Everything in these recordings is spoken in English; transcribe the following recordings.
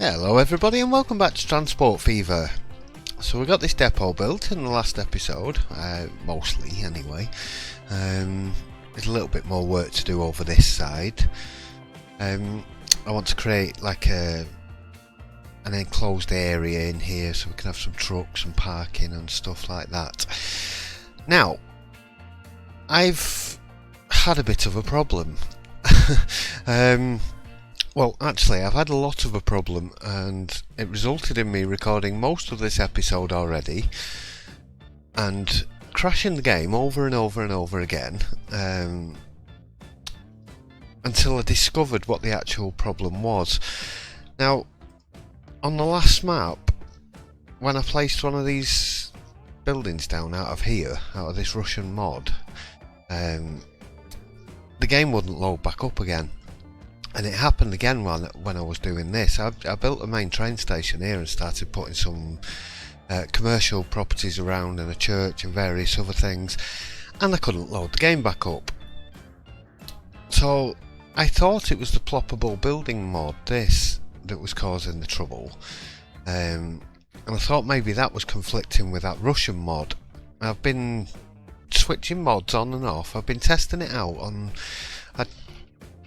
Hello everybody and welcome back to Transport Fever. So we got this depot built in the last episode, mostly anyway. There's a little bit more work to do over this side. I want to create like an enclosed area in here so we can have some trucks and parking and stuff like that. Now, I've had a bit of a problem. Well, actually, I've had a lot of a problem, and it resulted in me recording most of this episode already and crashing the game over and over and over again until I discovered what the actual problem was. Now, on the last map, when I placed one of these buildings down out of here, out of this Russian mod, the game wouldn't load back up again. And it happened again when I was doing this. I built a main train station here and started putting some commercial properties around and a church and various other things, and I couldn't load the game back up. So I thought it was the ploppable building mod, this, that was causing the trouble. And I thought maybe that was conflicting with that Russian mod. I've been switching mods on and off. I've been testing it out on...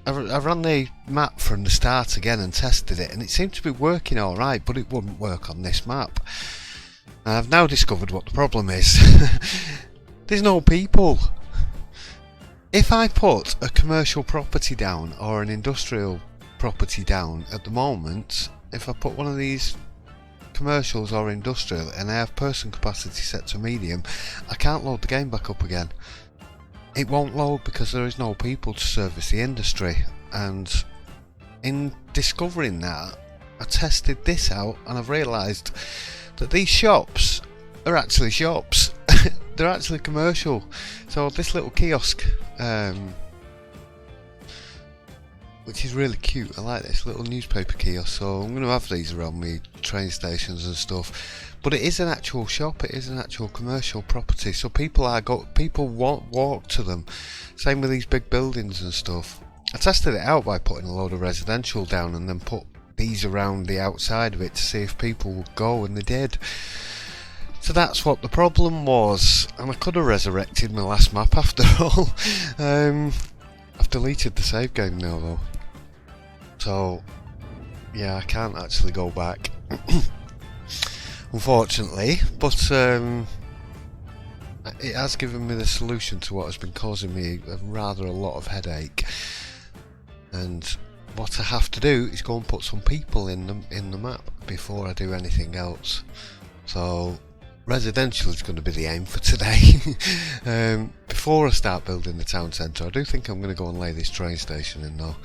I ran the map from the start again and tested it, and it seemed to be working alright, but it wouldn't work on this map. And I've now discovered what the problem is. There's no people. If I put a commercial property down or an industrial property down at the moment, if I put one of these commercials or industrial and I have person capacity set to medium, I can't load the game back up again. It won't load because there is no people to service the industry, and in discovering that, I tested this out and I've realised that these shops are actually shops. They're actually commercial. So this little kiosk, which is really cute, I like this little newspaper kiosk, so I'm going to have these around me train stations and stuff. But it is an actual shop, it is an actual commercial property, so people won't walk to them. Same with these big buildings and stuff. I tested it out by putting a load of residential down and then put these around the outside of it to see if people would go, and they did. So that's what the problem was, and I could have resurrected my last map after all. I've deleted the save game now though, so yeah, I can't actually go back. Unfortunately, but it has given me the solution to what has been causing me a lot of headache. And what I have to do is go and put some people in the map before I do anything else. So residential is going to be the aim for today. Before I start building the town centre, I do think I'm going to go and lay this train station in though,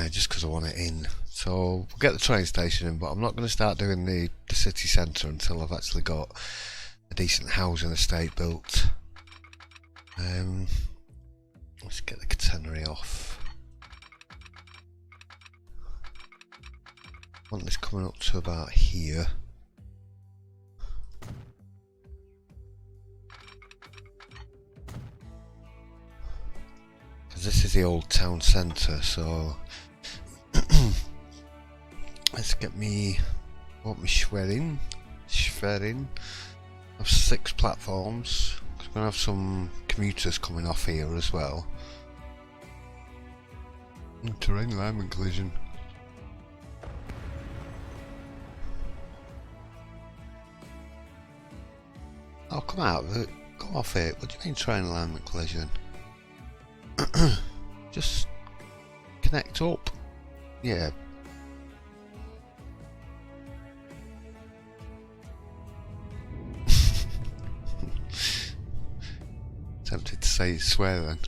just because I want it in. So we'll get the train station in, but I'm not going to start doing the city centre until I've actually got a decent housing estate built. Let's get the catenary off. I want this coming up to about here. Because this is the old town centre, so... Let's get me Schwerin. I have 6 platforms. I'm going to have some commuters coming off here as well. Terrain alignment collision. Oh, come out of it. Go off it. What do you mean terrain alignment collision? Just connect up. Yeah. Tempted to say swear then.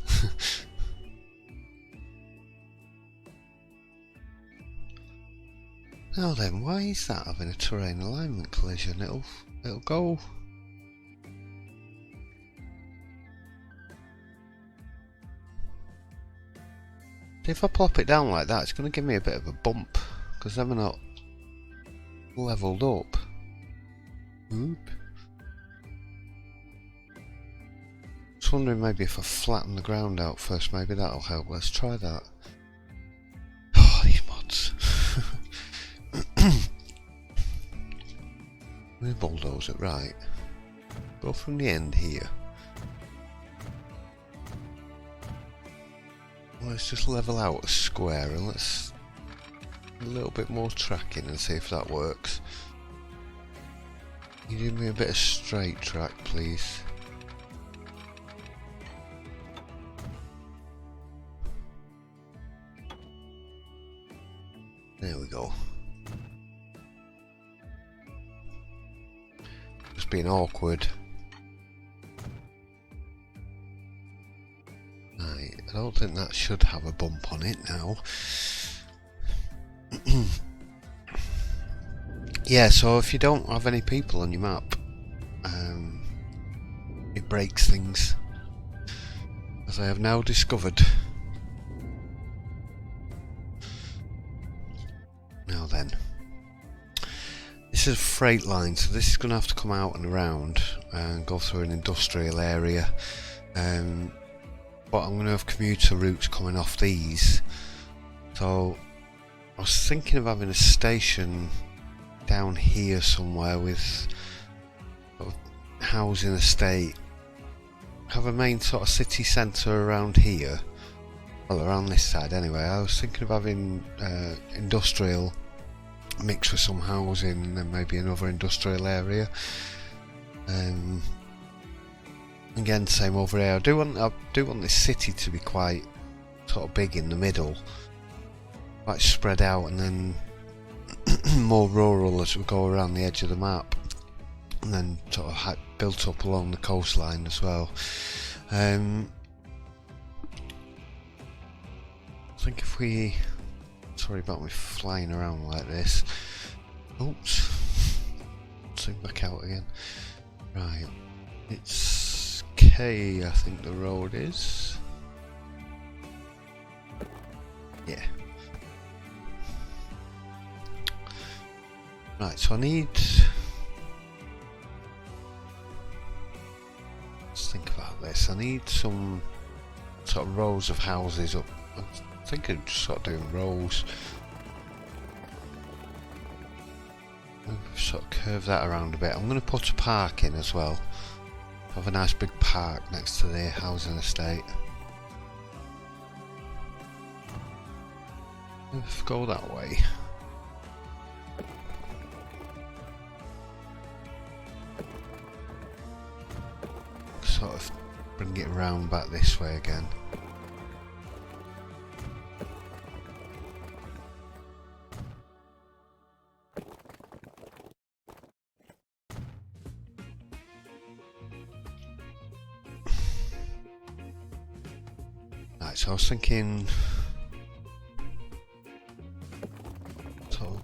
Now then, why is that having a terrain alignment collision? It'll go. If I plop it down like that, it's going to give me a bit of a bump because I'm not leveled up. Oop. Just wondering maybe if I flatten the ground out first, maybe that'll help. Let's try that. Oh, these mods. We bulldoze it, right. Go from the end here. Let's just level out a square and let's a little bit more tracking and see if that works. Can you give me a bit of straight track, please? There we go. Just being awkward. Right, I don't think that should have a bump on it now. Yeah, so if you don't have any people on your map, it breaks things, as I have now discovered. Now then, this is a freight line, so this is going to have to come out and around and go through an industrial area. But I'm going to have commuter routes coming off these. So I was thinking of having a station down here somewhere with sort of housing estate. Have a main sort of city centre around here. Well, around this side anyway. I was thinking of having industrial mixed with some housing and then maybe another industrial area. Again, same over here. I do want this city to be quite sort of big in the middle, quite spread out, and then more rural as we go around the edge of the map, and then sort of built up along the coastline as well. I think if we... Sorry about me flying around like this. Oops. Zoom back out again. Right. It's K, I think the road is. Yeah. Right, so I need... Let's think about this. I need some sort of rows of houses up. I think I'm just sort of doing rows. Sort of curve that around a bit. I'm going to put a park in as well. Have a nice big park next to the housing estate. Let's go that way. Sort of bring it around back this way again. Right, so I was thinking... So...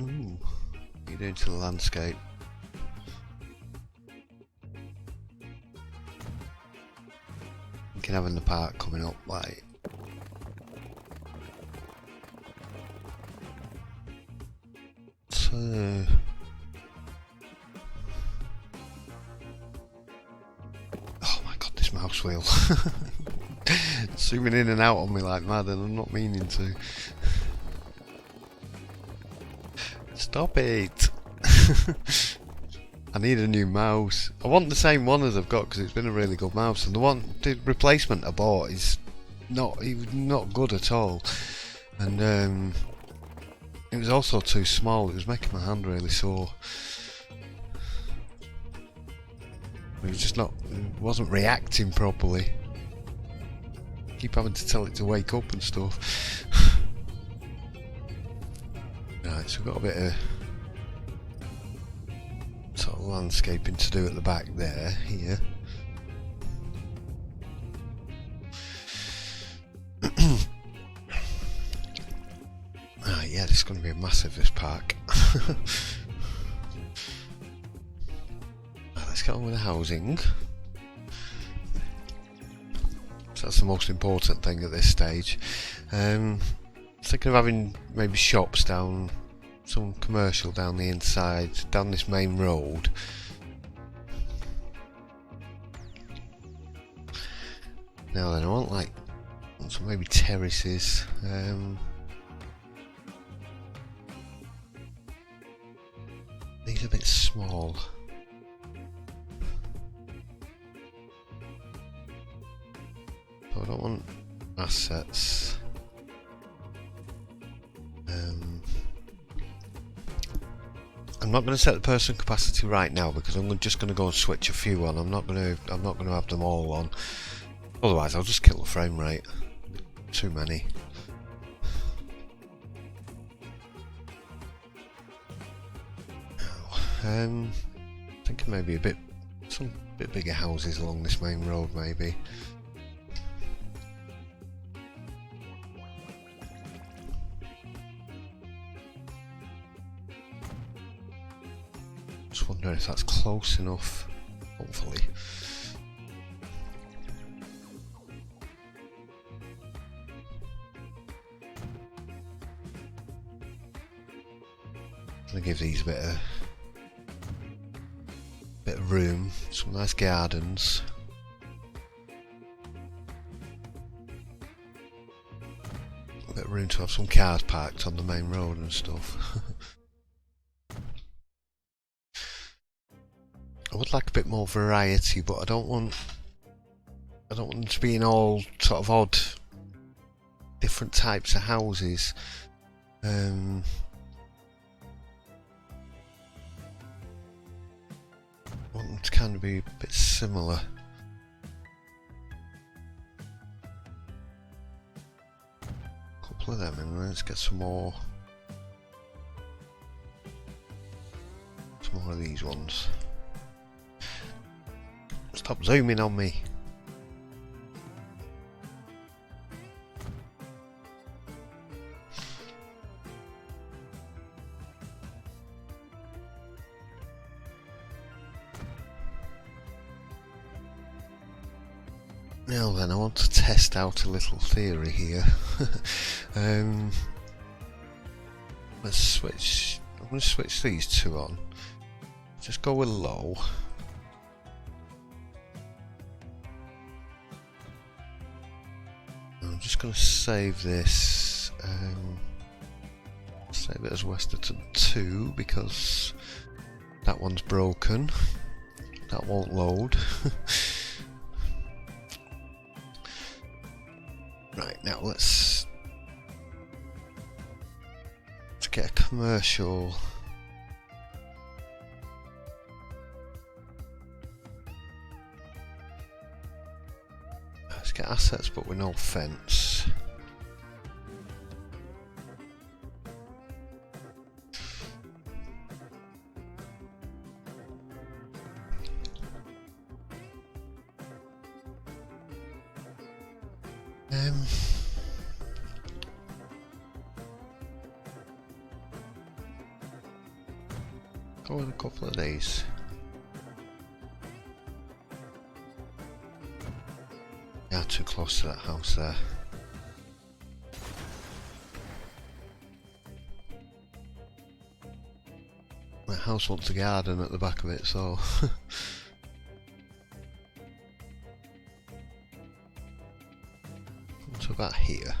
Ooh, what are you doing to the landscape? Thinking having the park coming up, like... So... Mouse wheel. Zooming in and out on me like mad, and I'm not meaning to. Stop it. I need a new mouse. I want the same one as I've got because it's been a really good mouse, and the replacement I bought is not good at all, and it was also too small. It was making my hand really sore. It was just it wasn't reacting properly. Keep having to tell it to wake up and stuff. Right, so we've got a bit of sort of landscaping to do at the back there, here. Ah, yeah, this is going to be massive, this park. Let's get on with the housing. So that's the most important thing at this stage. Thinking of having maybe shops down, some commercial down the inside, down this main road. Now then, I want some maybe terraces. small. So I don't want assets. I'm not going to set the person capacity right now because I'm just going to go and switch a few on. I'm not going to have them all on. Otherwise, I'll just kill the frame rate. Too many. Thinking maybe some bit bigger houses along this main road, maybe. Just wondering if that's close enough. Hopefully. I'm gonna give these a bit of room, some nice gardens. A bit of room to have some cars parked on the main road and stuff. I would like a bit more variety, but I don't want them to be in all sort of odd, different types of houses. I want them to kind of be a bit similar. A couple of them, and let's get some more of these ones. Stop zooming on me. Now then, I want to test out a little theory here. Let's switch. I'm going to switch these two on. Just go with low. I'm just going to save this. Save it as Westerton 2 because that one's broken. That won't load. Right, now let's get a commercial. Let's get assets but with no fence. Go with a couple of these. Yeah, too close to that house there. That house wants a garden at the back of it, so to about here.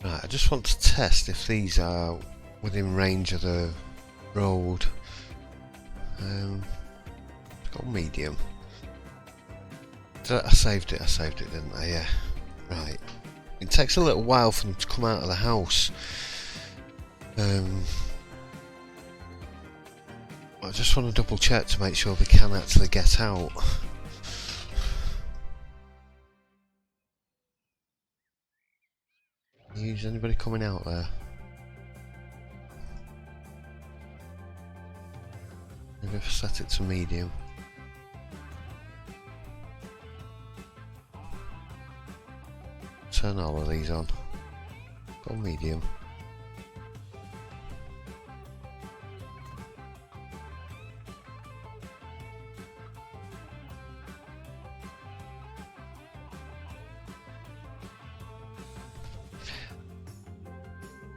Right, I just want to test if these are within range of the road. Go medium. I saved it, didn't I? Yeah. Right. It takes a little while for them to come out of the house. I just want to double check to make sure they can actually get out. Is anybody coming out there? Maybe if I set it to medium. Turn all of these on. Go medium.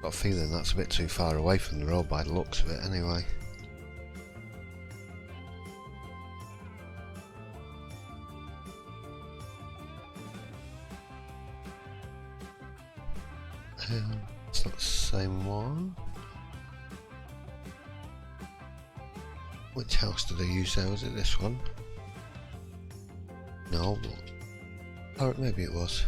Got a feeling that's a bit too far away from the road by the looks of it anyway. It's not the same one. Which house did I use there? Was it this one? No. Or maybe it was.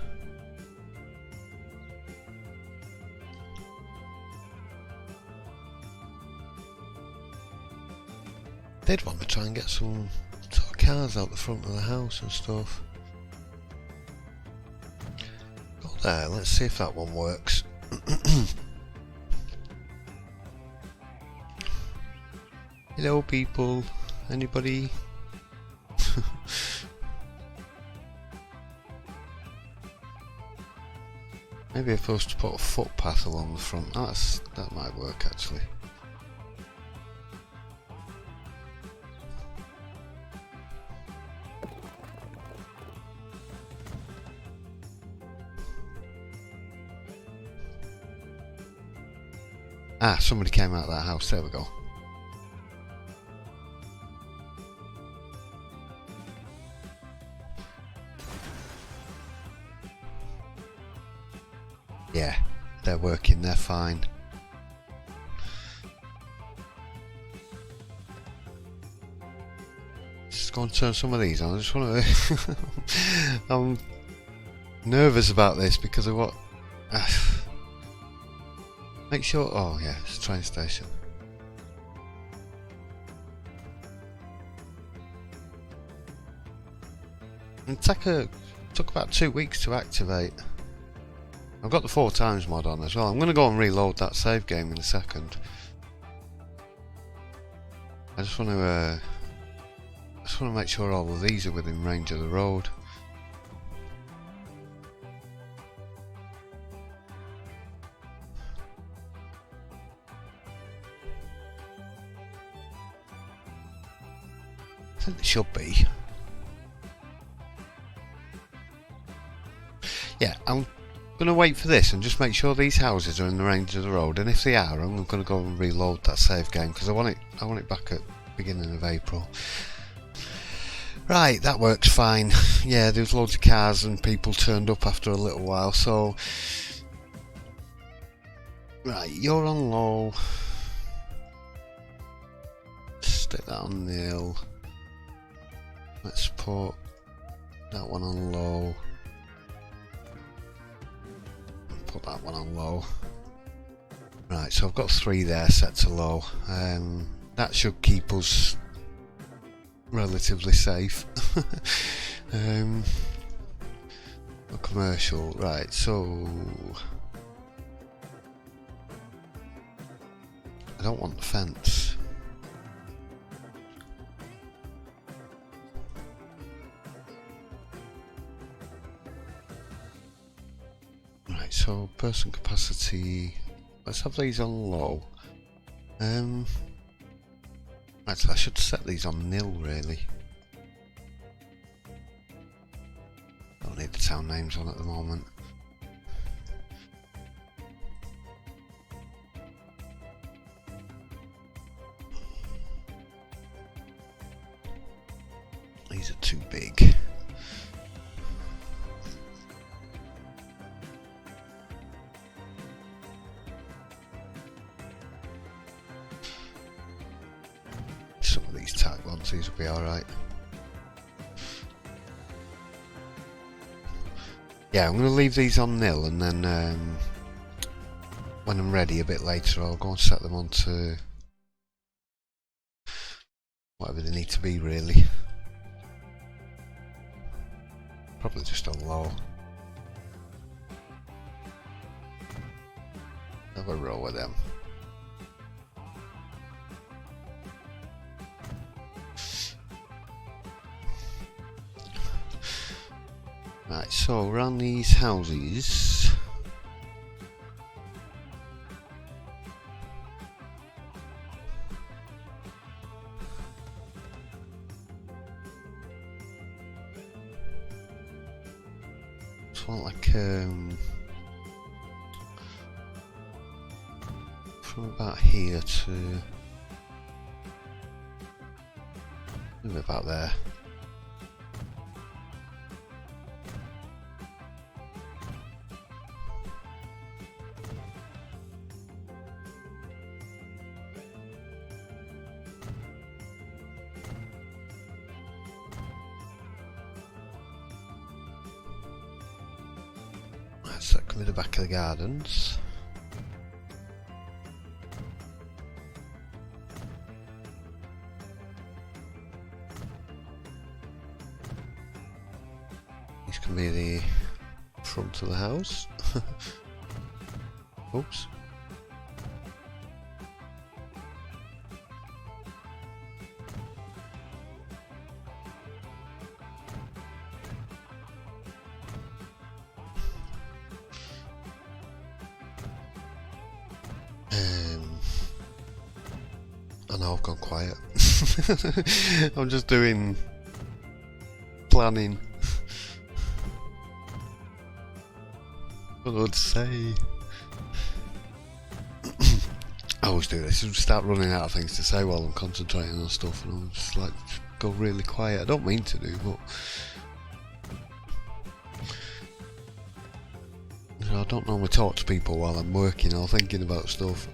Did want to try and get some sort of cars out the front of the house and stuff. Go there, let's see if that one works. Hello people, anybody? Maybe if I was to put a footpath along the front, that might work actually. Ah, somebody came out of that house, there we go. Yeah, they're working, they're fine. Just go and turn some of these on. I just want to. I'm nervous about this because of what. Make sure. Oh yeah, it's a train station. It took about 2 weeks to activate. I've got the 4x mod on as well. I'm going to go and reload that save game in a second. I just want to make sure all of these are within range of the road. I think they should be. Yeah, I'm going to wait for this and just make sure these houses are in the range of the road, and if they are, I'm going to go and reload that save game because I want it back at beginning of April. Right, that works fine. Yeah, there was loads of cars and people turned up after a little while, so right, you're on low. Stick that on nil. Let's put that one on low. Put that one on low. Right, so I've got 3 there set to low. That should keep us relatively safe. A commercial, right, so I don't want the fence. Right, so person capacity, let's have these on low. Actually, I should set these on nil really. Don't need the town names on at the moment. These are too big. Some of these tag ones, these will be alright. Yeah, I'm going to leave these on nil, and then when I'm ready a bit later I'll go and set them onto whatever they need to be really. Probably just on low. Have a roll with them. Right, so around these houses, it's like from about here to maybe about there. So that can be the back of the gardens. This can be the front of the house. Oops. I know I've gone quiet. I'm just doing planning. I don't know what to say. I always do this. I just start running out of things to say while I'm concentrating on stuff, and I'm just like go really quiet. I don't mean to do, but you know, I don't normally talk to people while I'm working or thinking about stuff.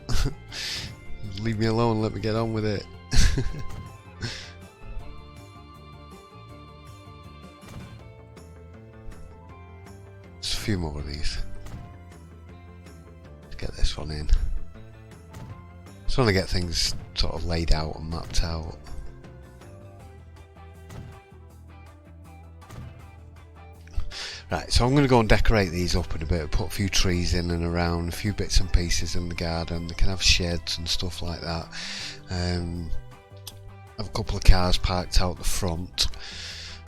Leave me alone, let me get on with it. Just a few more of these. Let's get this one in. Just want to get things sort of laid out and mapped out. Right, so I'm going to go and decorate these up in a bit, put a few trees in and around, a few bits and pieces in the garden. They can have sheds and stuff like that. Have a couple of cars parked out the front.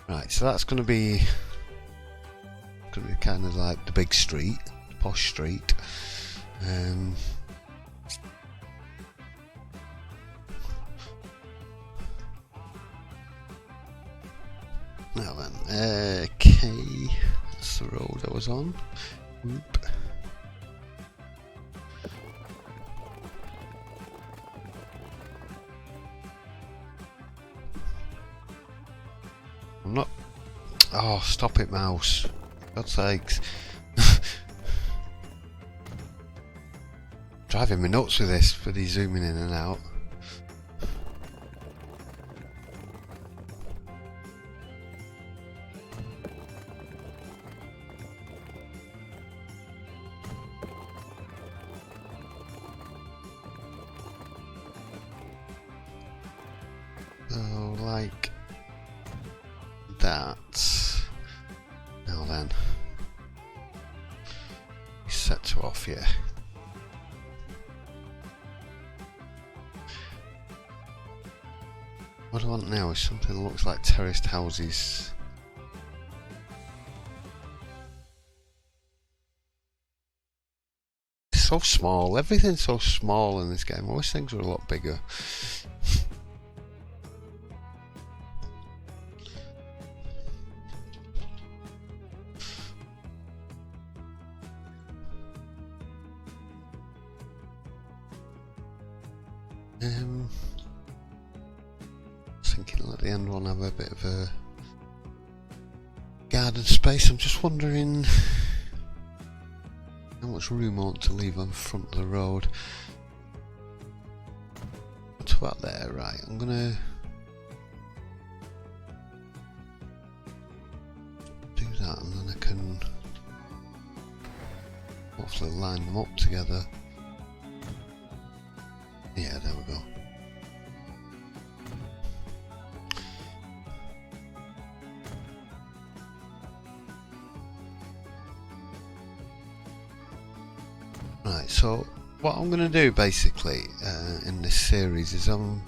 Right, so that's going to be kind of like the big street, the posh street. Now then, okay. That's the road I was on. Oop. I'm not. Oh, stop it, mouse. For God's sakes. Driving me nuts with this, but he's zooming in and out. Oh, like that. Now then, set to off here. What I want now is something that looks like terraced houses. It's so small. Everything's so small in this game. I wish things were a lot bigger. Thinking let the end one have a bit of a garden space. I'm just wondering how much room I want to leave on the front of the road. What's about there? Right, I'm gonna do that, and then I can hopefully line them up together. Yeah, there we go. Right, so what I'm going to do basically in this series is I'm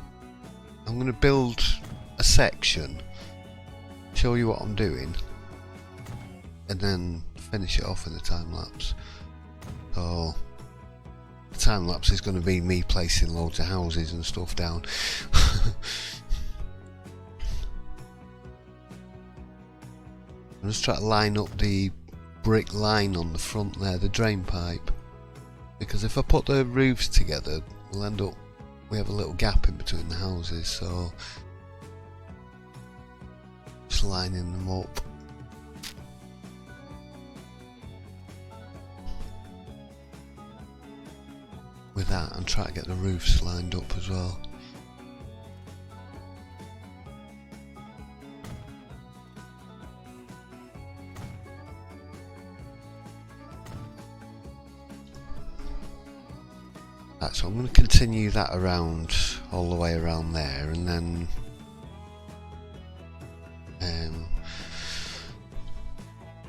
going to build a section, show you what I'm doing, and then finish it off in a time lapse. So the time lapse is going to be me placing loads of houses and stuff down. I'm just trying to line up the brick line on the front there, the drain pipe. Because if I put the roofs together, we'll end up, we have a little gap in between the houses, so just lining them up. With that, and try to get the roofs lined up as well. Right, so I'm going to continue that around, all the way around there, and then I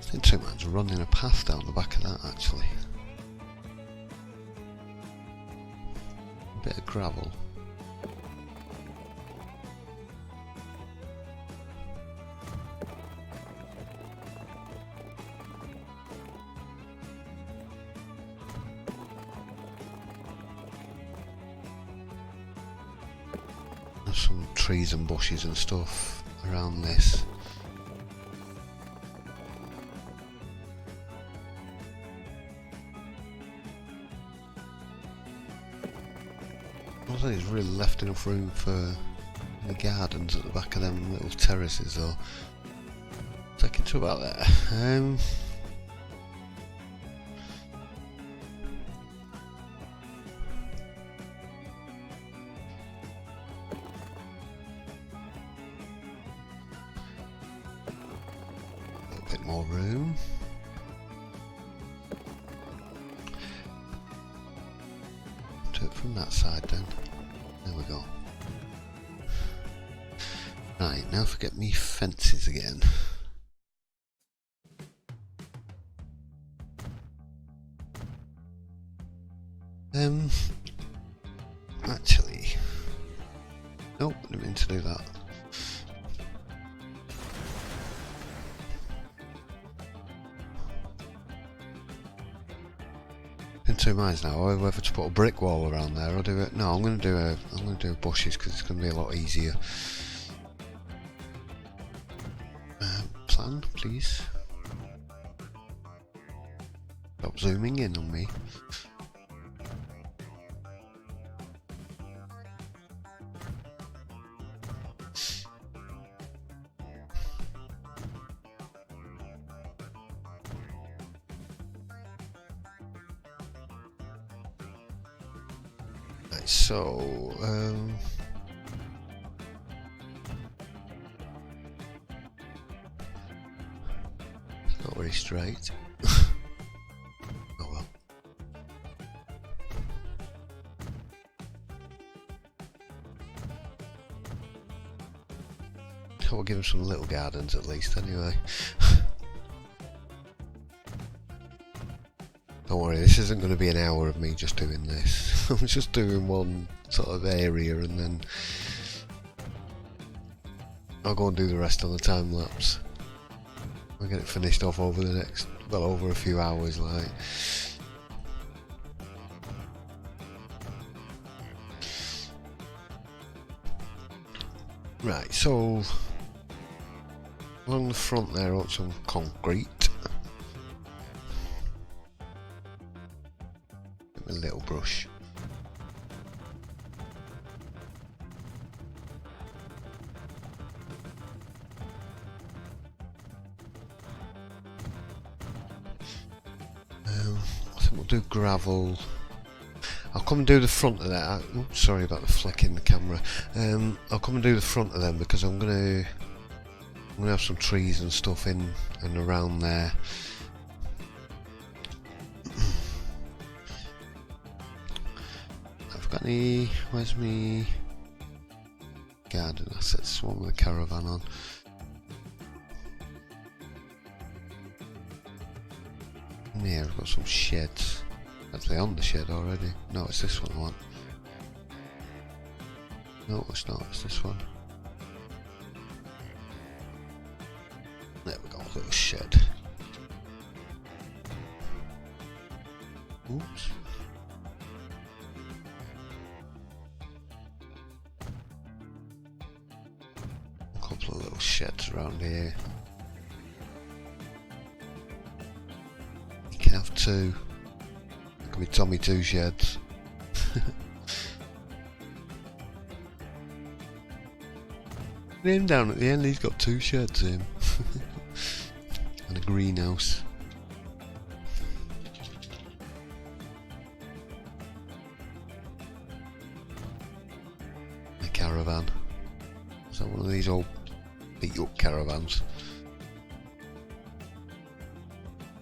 think two man's running a path down the back of that actually. A bit of gravel. There's some trees and bushes and stuff around this. I don't think it's really left enough room for the gardens at the back of them little terraces though. Take it to about there. A little bit more room. Do it from that side then. There we go. Right, now forget me fences again. Actually, nope, didn't mean to do that. In two minds now, whether to put a brick wall around there or do it. No, I'm going to do bushes because it's going to be a lot easier. Plan, please. Stop zooming in on me. Right, so not very straight. Oh well. We'll give him some little gardens at least anyway. Don't worry, this isn't going to be an hour of me just doing this. I'm just doing one sort of area and then I'll go and do the rest on the time lapse. I'll get it finished off over the next, well, over a few hours like. Right, so along the front there I want some concrete. A little brush. I think we'll do gravel. I'll come and do the front of that. Oh, sorry about the flick in the camera. I'll come and do the front of them because I'm gonna have some trees and stuff in and around there. I've got any. Where's me garden assets? One with a caravan on. Yeah, I've got some sheds. Actually on the shed already. No, it's this one I want. No, it's not, it's this one. There we go, little shed. Oops. A couple of little sheds around here. You can have two. It could be Tommy Two Sheds. Him down at the end, he's got two sheds in. And a greenhouse. A caravan. Is that one of these old beat up caravans?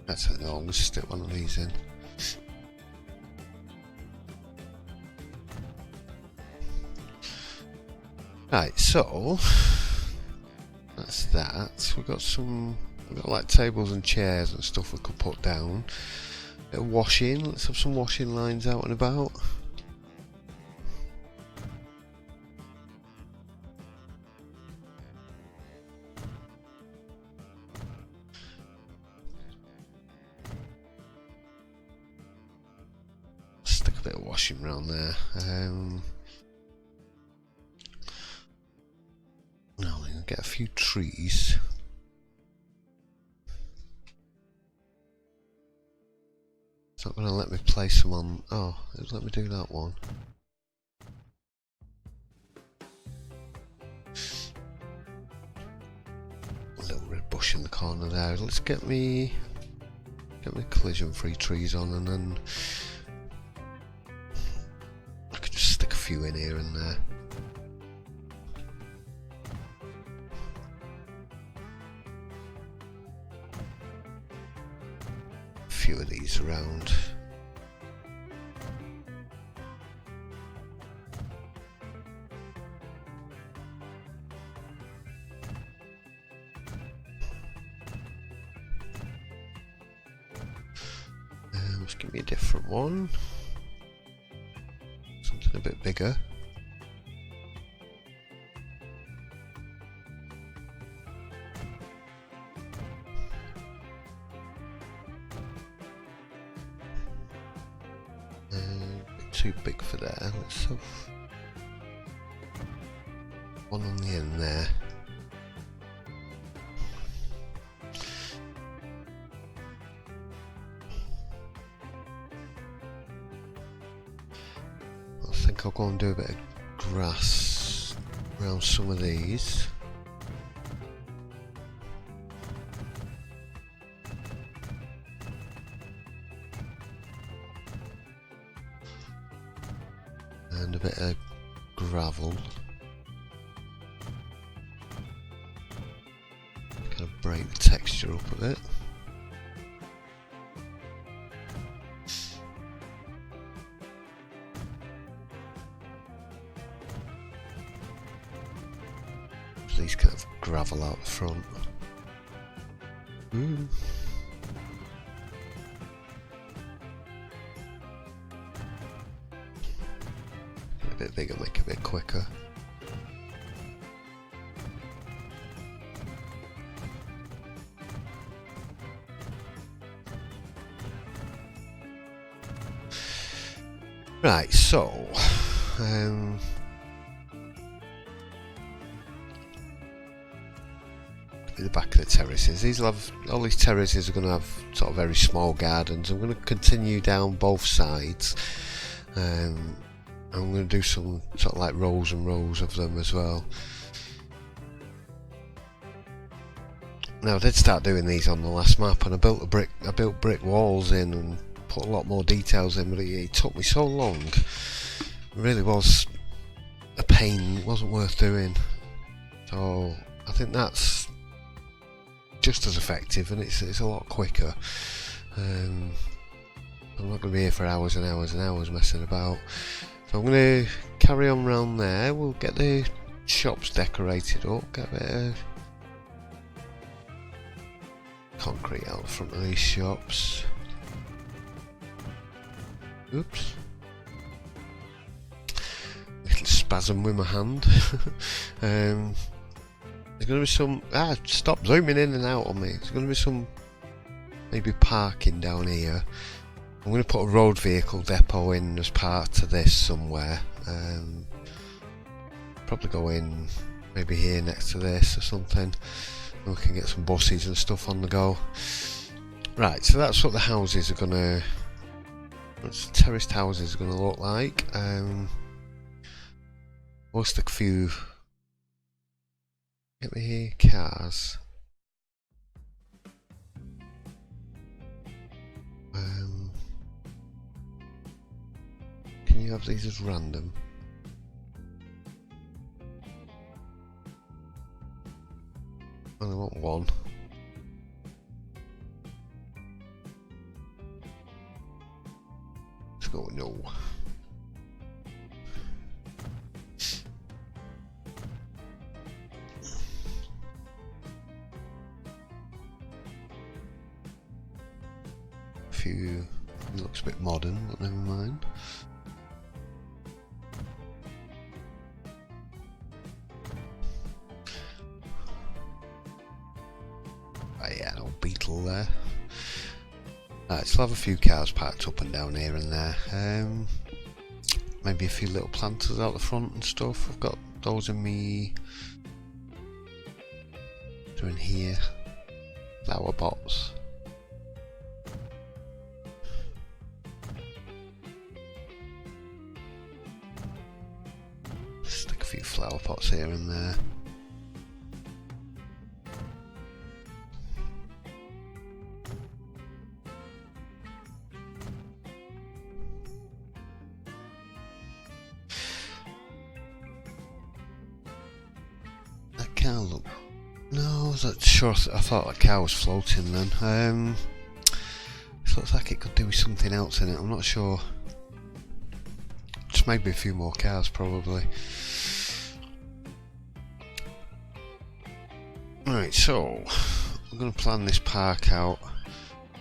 That's it, no, I'm going to stick one of these in. Right, so that's that. We've got like tables and chairs and stuff we could put down. Bit of washing. Let's have some washing lines out and about. Stick a bit of washing around there. Now we're gonna get a few trees. It's not gonna let me place them on. Oh, it'll let me do that one. A little red bush in the corner there. Let's get me collision-free trees on, and then I could just stick a few in here and there. A few of these around. Let's give me a different one. Something a bit bigger. A bit too big for there. Let's have one on the end there. I think I'll go and do a bit of grass around some of these. And a bit of gravel. Kind of break the texture up a bit. These kind of gravel out the front. A bit bigger, make it a bit quicker. Right, so the back of the terraces. These will have, all these terraces are going to have sort of very small gardens. I'm going to continue down both sides. I'm going to do some sort of like rows and rows of them as well. Now I did start doing these on the last map, and I built brick walls in and put a lot more details in, but it took me so long. It really was a pain. It wasn't worth doing. So I think that's just as effective, and it's a lot quicker. I'm not going to be here for hours and hours and hours messing about. So I'm going to carry on round there. We'll get the shops decorated up, get a bit of concrete out front of these shops. Oops. Little spasm with my hand. There's going to be some... stop zooming in and out on me. There's going to be some maybe parking down here. I'm going to put a road vehicle depot in as part of this somewhere. Probably go in maybe here next to this or something. And we can get some buses and stuff on the go. Right, so that's what the houses are going to... What terraced houses are going to look like. We'll stick a few... Get me here, cars. Can you have these as random? I only want one. Let's go no. few. It looks a bit modern, but never mind. Oh yeah, an old Beetle there. Right, still have a few cars parked up and down here and there. Maybe a few little planters out the front and stuff. I've got those in me. Doing here. Flower pots. Stick a few flower pots here and there. That car look. No, that's sure. I thought that car was floating then. This looks like it could do with something else in it. I'm not sure. Just maybe a few more cars, probably. Right, so I'm going to plan this park out.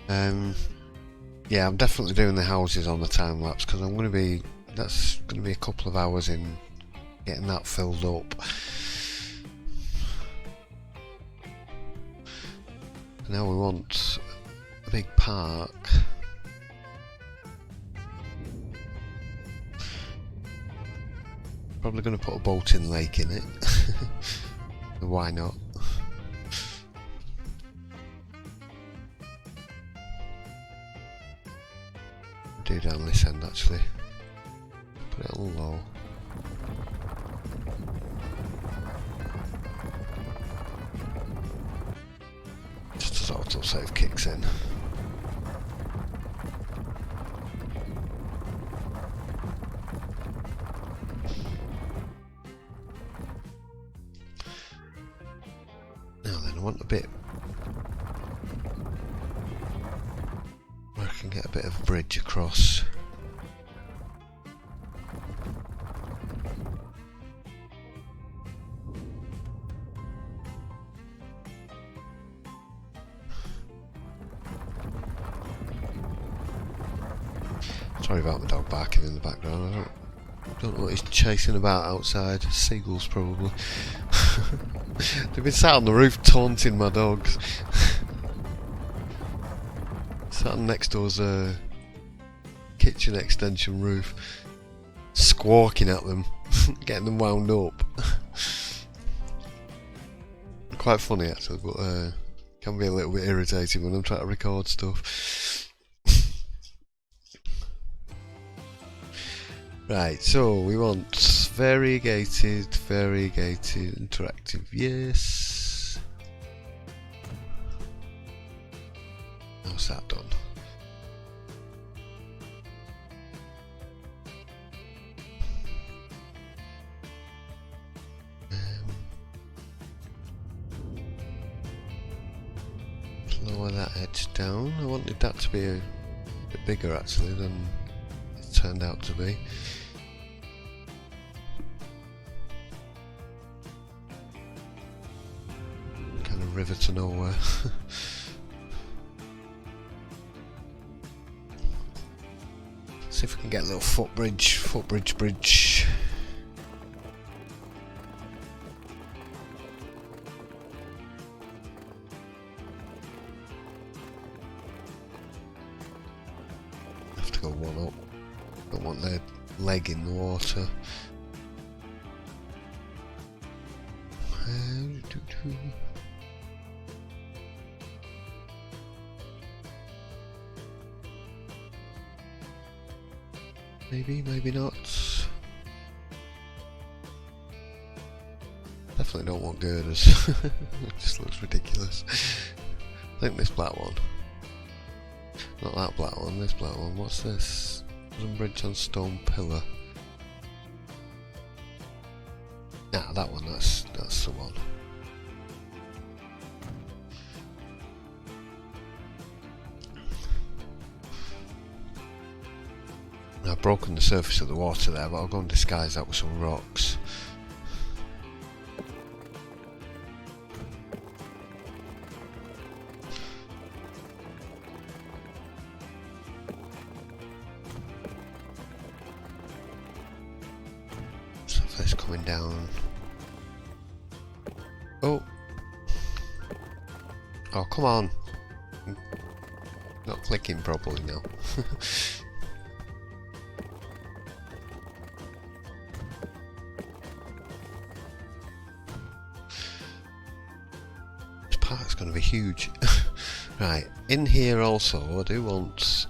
Yeah, I'm definitely doing the houses on the time lapse because I'm going to be. That's going to be a couple of hours in getting that filled up. Now we want a big park. Probably going to put a boating lake in it. Why not? Do down this end actually. Put it on low. Just as autosave kicks in. Now then, I want a bit where I can get a bit of a bridge across. Sorry about my dog barking in the background. I don't know what he's chasing about outside. Seagulls probably. They've been sat on the roof taunting my dogs. Sat on next door's kitchen extension roof, squawking at them, getting them wound up. Quite funny actually, but can be a little bit irritating when I'm trying to record stuff. Right, so we want variegated, interactive, yes. How's that done? Lower that edge down. I wanted that to be a bit bigger actually than it turned out to be. Kind of river to nowhere. See if we can get a little footbridge bridge. Have to go one up. Don't want their leg in the water. Maybe, maybe not. Definitely don't want girders. It just looks ridiculous. I think this black one. Not that black one, this black one. What's this? Wooden bridge on stone pillar. Nah, that one, that's the one. I've broken the surface of the water there, but I'll go and disguise that with some rocks. going down. Oh. Oh, come on. Not clicking properly now. This part's going to be huge. Right, in here also I do want,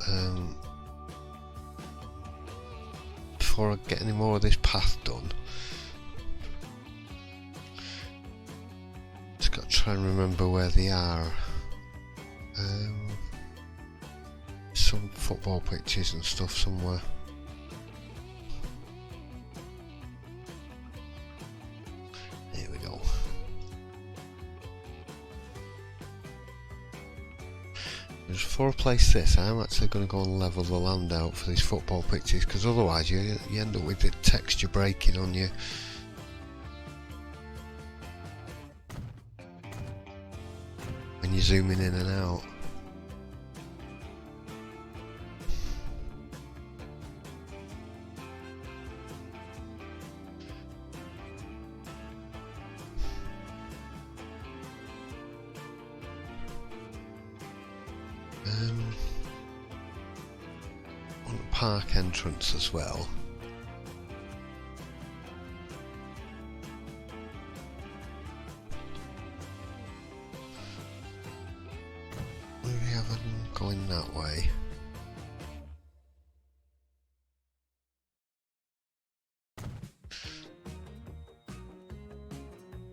before I get any more of this path done, just got to try and remember where they are. Some football pitches and stuff somewhere. There we go. Before I place this, I'm actually going to go and level the land out for these football pitches, because otherwise you end up with the texture breaking on you. When you're zooming in and out. On the park entrance as well. Maybe have them going that way.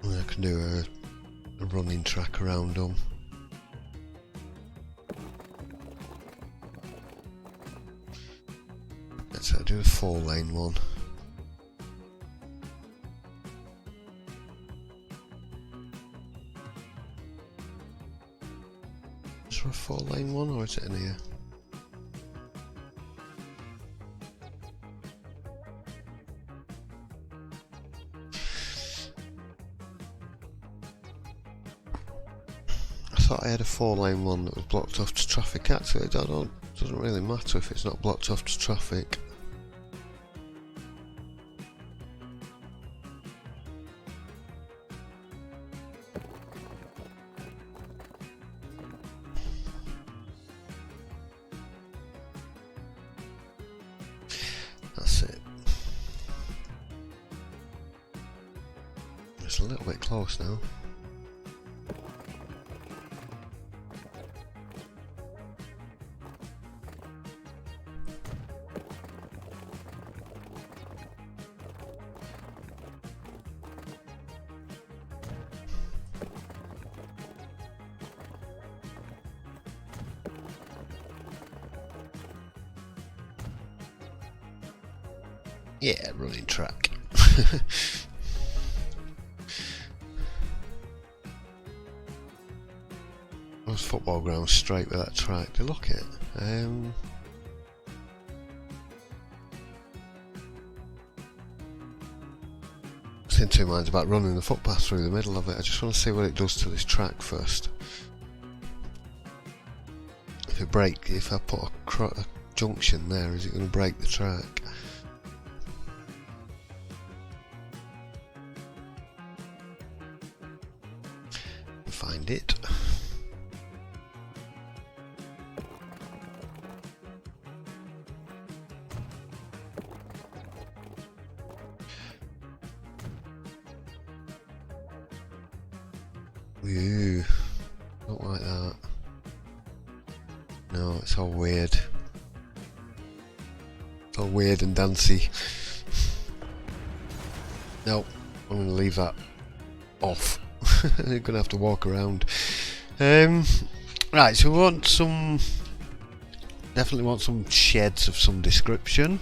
And I can do a running track around them. Let's do a 4-lane one. Is there a 4-lane one, or is it in here? I thought I had a 4-lane one that was blocked off to traffic. Actually, it doesn't really matter if it's not blocked off to traffic. That's it. It's a little bit close now. Yeah, running track. Those football grounds straight with that track. Do look it. I'm in two minds about running the footpath through the middle of it. I just want to see what it does to this track first. If I put a junction there, is it going to break the track? Find it. Ooh, not like that. No, it's all weird. It's all weird and dancey. No, I'm going to leave that off. I'm gonna have to walk around. Right, so we want some. Definitely want some sheds of some description.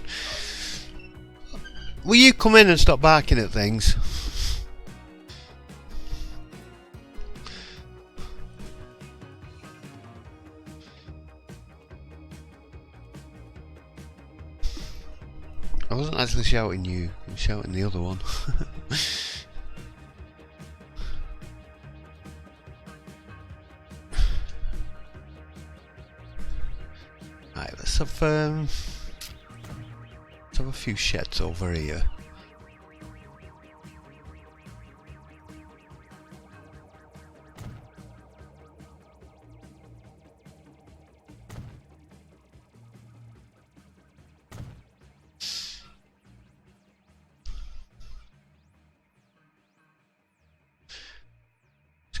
Will you come in and stop barking at things? I wasn't actually shouting you, I was shouting the other one. Right, let's have a few sheds over here.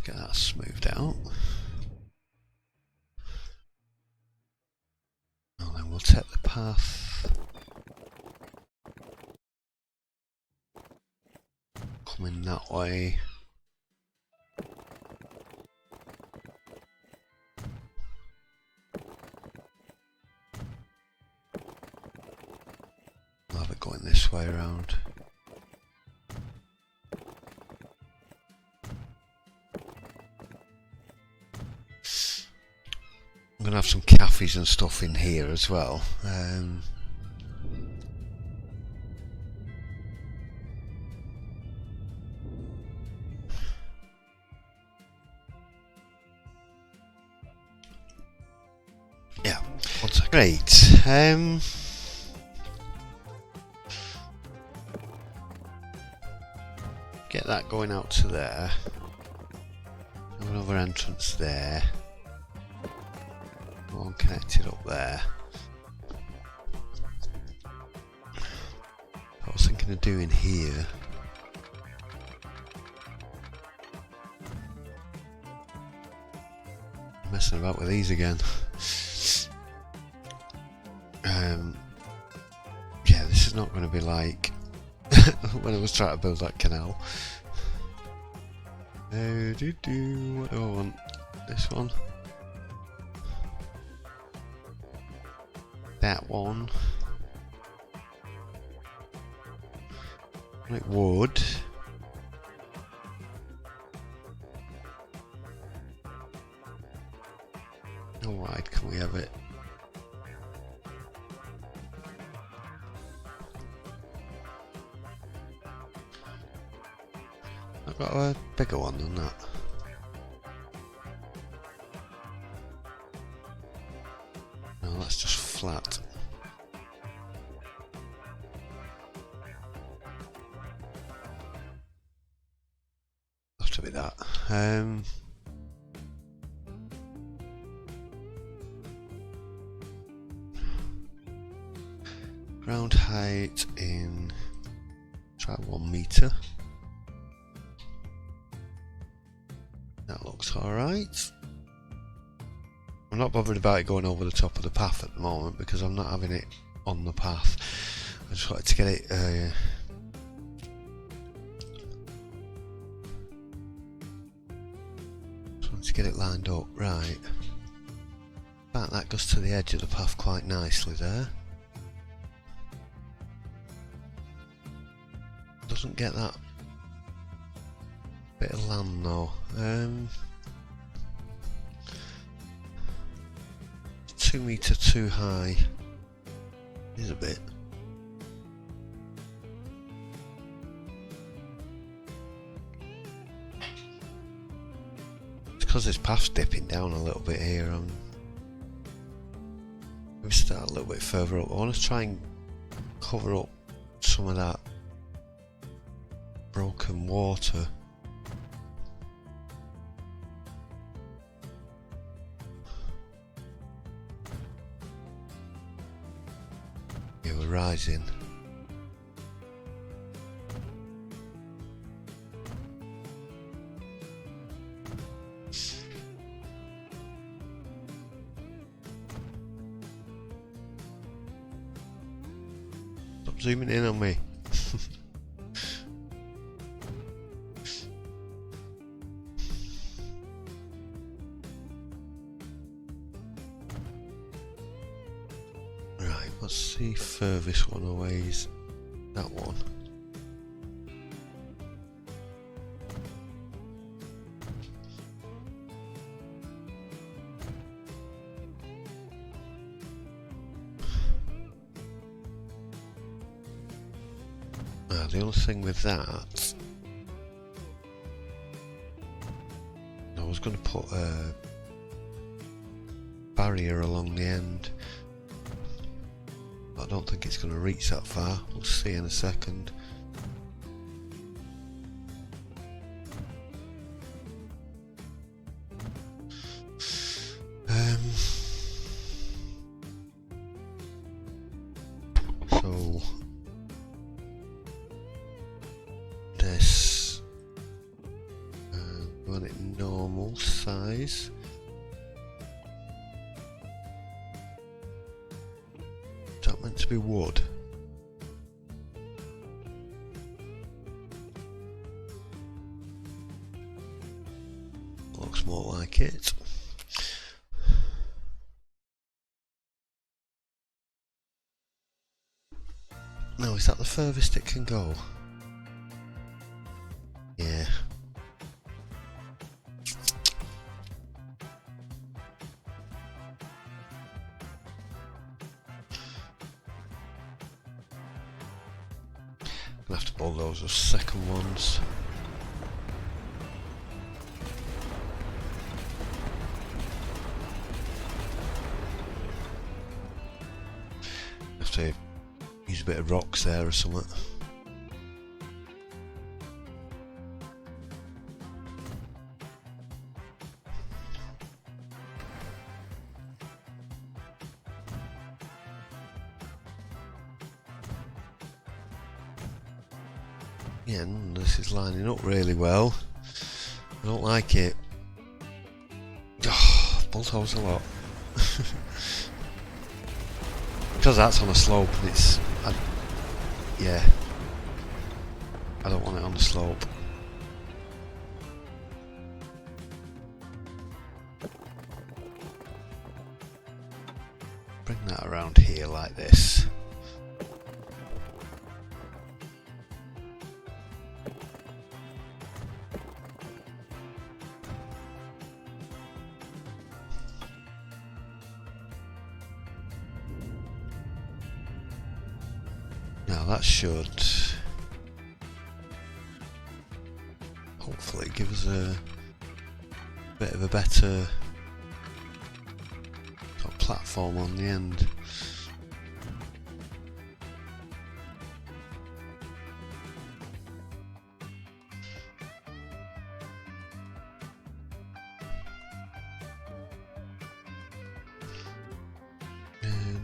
get that smoothed out. And then we'll take the path. Coming that way. I'll have it going this way around. I'm gonna have some cafes and stuff in here as well. Yeah, great. Get that going out to there. Have another entrance there. One connected up there. I was thinking of doing here. I'm messing about with these again. Yeah, this is not going to be like when I was trying to build that canal. What do I want? This one. That one. Like wood. How wide can we have it? I've got a bigger one than that. No, that's just flat. Have to be that. Ground height in try 1 meter. That looks alright. I'm not bothered about it going over the top of the path at the moment because I'm not having it on the path. I just wanted to get it lined up right. In fact, that goes to the edge of the path quite nicely there. Doesn't get that bit of land though. 2 meter too high. Is a bit. It's because this path's dipping down a little bit here. We start a little bit further up. I want to try and cover up some of that broken water. Yeah, we're rising. Stop zooming in on me. What's the furthest one away? Is that one? The only thing with that, I was going to put a barrier along the end. I don't think it's going to reach that far. We'll see in a second. So this want it normal size. Is that meant to be wood? Looks more like it. No, is that the furthest it can go? Yeah. Gonna have to bulldoze those second ones. Have to use a bit of rocks there or something. Yeah, this is lining up really well. I don't like it. Oh, bulldoze a lot. Because that's on a slope and it's... yeah. I don't want it on the slope. Bring that around here like this. Now that should hopefully give us a bit of a better sort of platform on the end.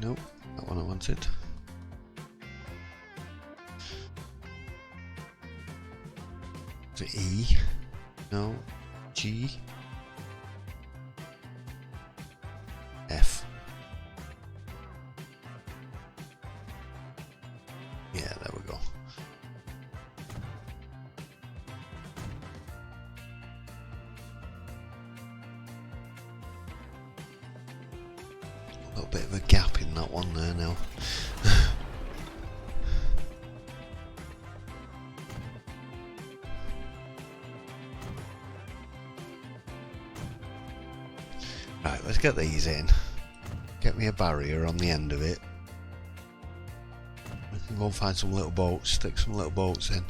Nope, not what I wanted. Is it E? No. G? F. Yeah, there we go. A little bit of a gap in that one there now. Right, let's get these in. Get me a barrier on the end of it. We can go and find some little boats, stick some little boats in.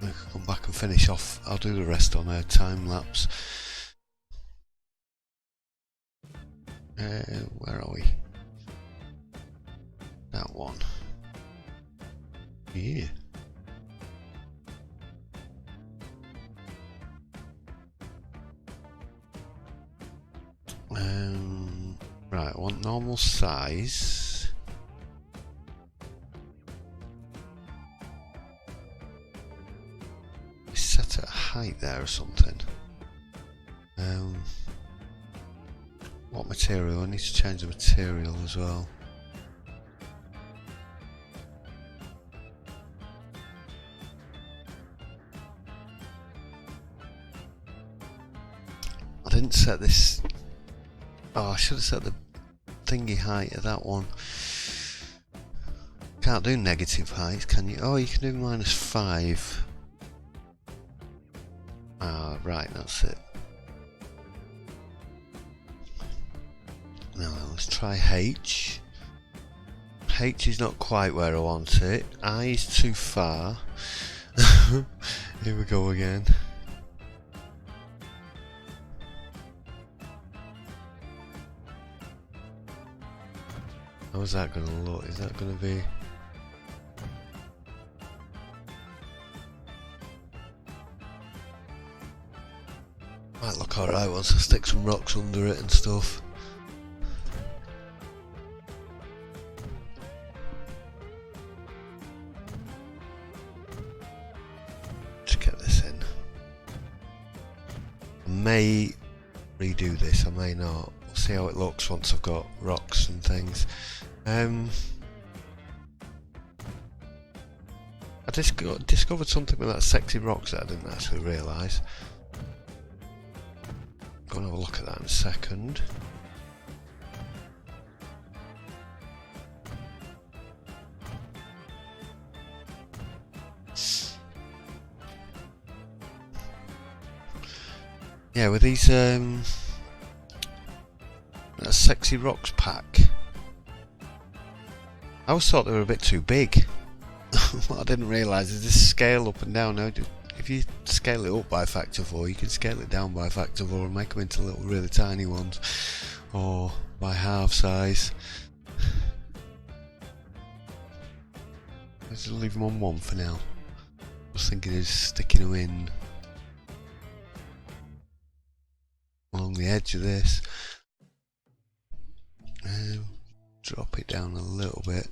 We can come back and finish off. I'll do the rest on a time lapse. Where are we? That one. Yeah. Right, I want normal size. It's set at a height there or something. What material? I need to change the material as well. I didn't set this. Oh, I should have set the thingy height of that one. Can't do negative heights, can you? Oh, you can do -5. Ah, right, that's it. Now let's try H. H is not quite where I want it. I is too far. Here we go again. How's that going to look? Is that going to be... might look alright once I stick some rocks under it and stuff. Just may redo this, I may not. We'll see how it looks once I've got rocks and things. I discovered something with that sexy rocks that I didn't actually realise. Go and have a look at that in a second. Yeah, with these sexy rocks pack, I always thought they were a bit too big. What I didn't realise is this scale up and down. Now, if you scale it up by a factor 4, you can scale it down by a factor 4 and make them into little really tiny ones, or by half size. Let's just leave them on 1 for now. I was thinking of sticking them in along the edge of this. Drop it down a little bit.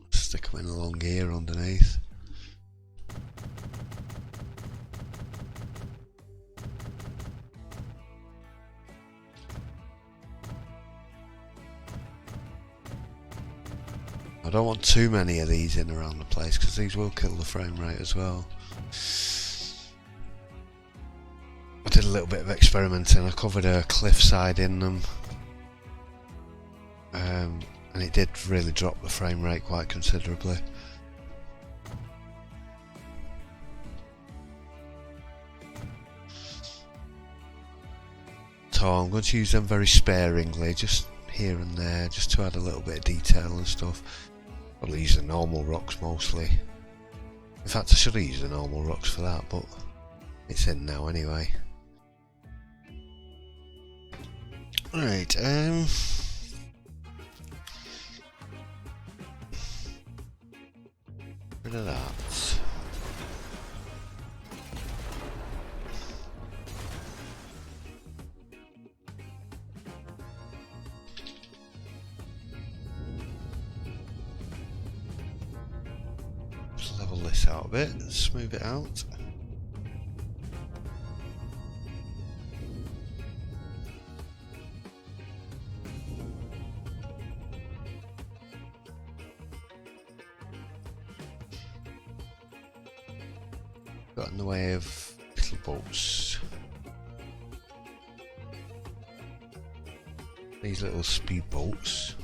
Stick them in along here underneath. I don't want too many of these in around the place because these will kill the frame rate as well. I did a little bit of experimenting. I covered a cliffside in them, and it did really drop the frame rate quite considerably. So I'm going to use them very sparingly, just here and there, just to add a little bit of detail and stuff. I'll use the normal rocks mostly. In fact, I should have used the normal rocks for that, but it's in now anyway. Right, rid of that. Just level this out a bit, smooth it out. Got in the way of little bolts. These little speed bolts.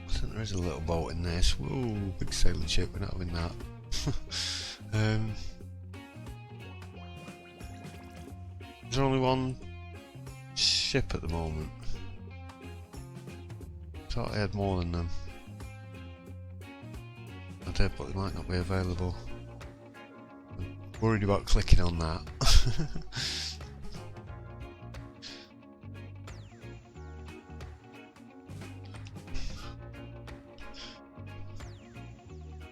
I think there is a little bolt in there. Whoa, big sailing ship, we're not having that. There's only one ship at the moment. Thought I had more than them. I did, but they might not be available. I'm worried about clicking on that.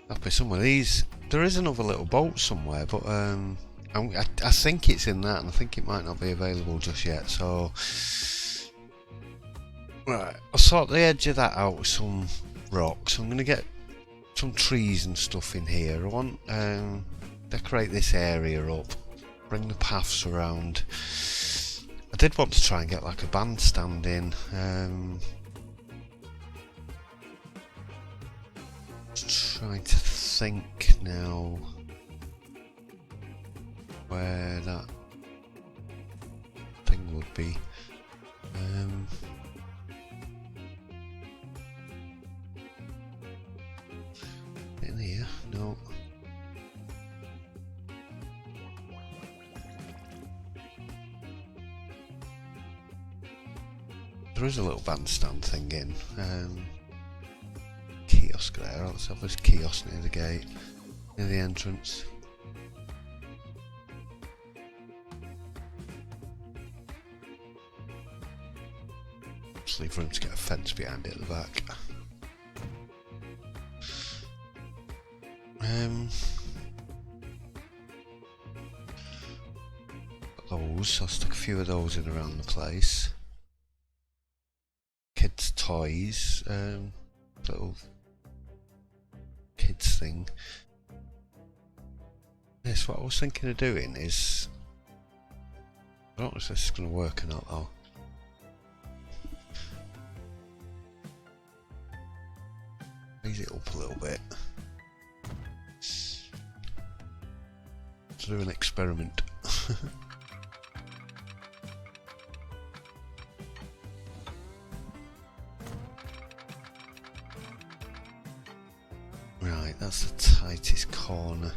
That'll be some of these. There is another little bolt somewhere, but I think it's in that, and I think it might not be available just yet. So. Right, I'll sort the edge of that out with some rocks. I'm going to get some trees and stuff in here. I want decorate this area up, bring the paths around. I did want to try and get like a bandstand in. Trying to think now where that thing would be. In here? No. There is a little bandstand thing in. Kiosk there. Let's have this kiosk near the gate, near the entrance. Just leave room to get a fence behind it at the back. those. I'll stick a few of those in around the place. Kids' toys, little kids thing. Yes, what I was thinking of doing is, I don't know if this is going to work or not though. Raise it up a little bit. To do an experiment. Right, that's the tightest corner.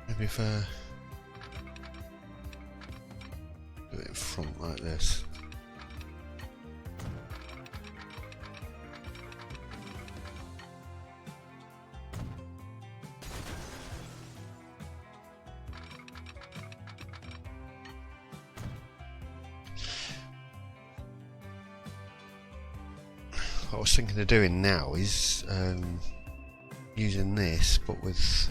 Maybe if I do it in front like this. What I was thinking of doing now is using this, but with,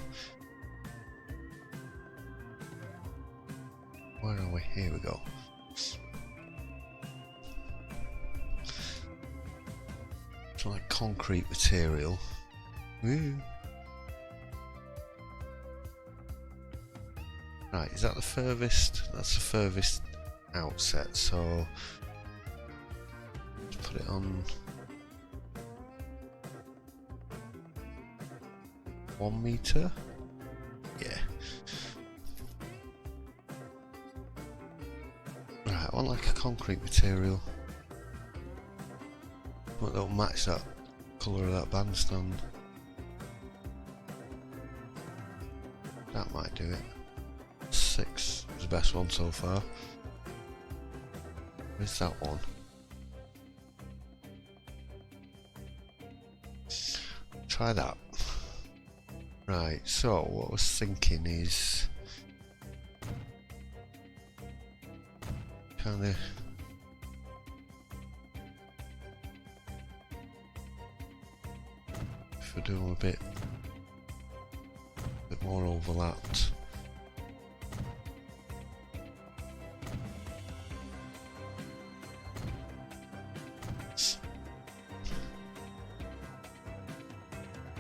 where are we? Here we go. It's like concrete material. Woo. Right, is that the furthest? That's the furthest outset, so let's put it on 1 meter. Yeah. Right, I want like a concrete material. But that'll match that colour of that bandstand. That might do it. 6 is the best one so far. Where's that one? Try that. Right, so what I was thinking is kind of if I do them a bit more overlapped.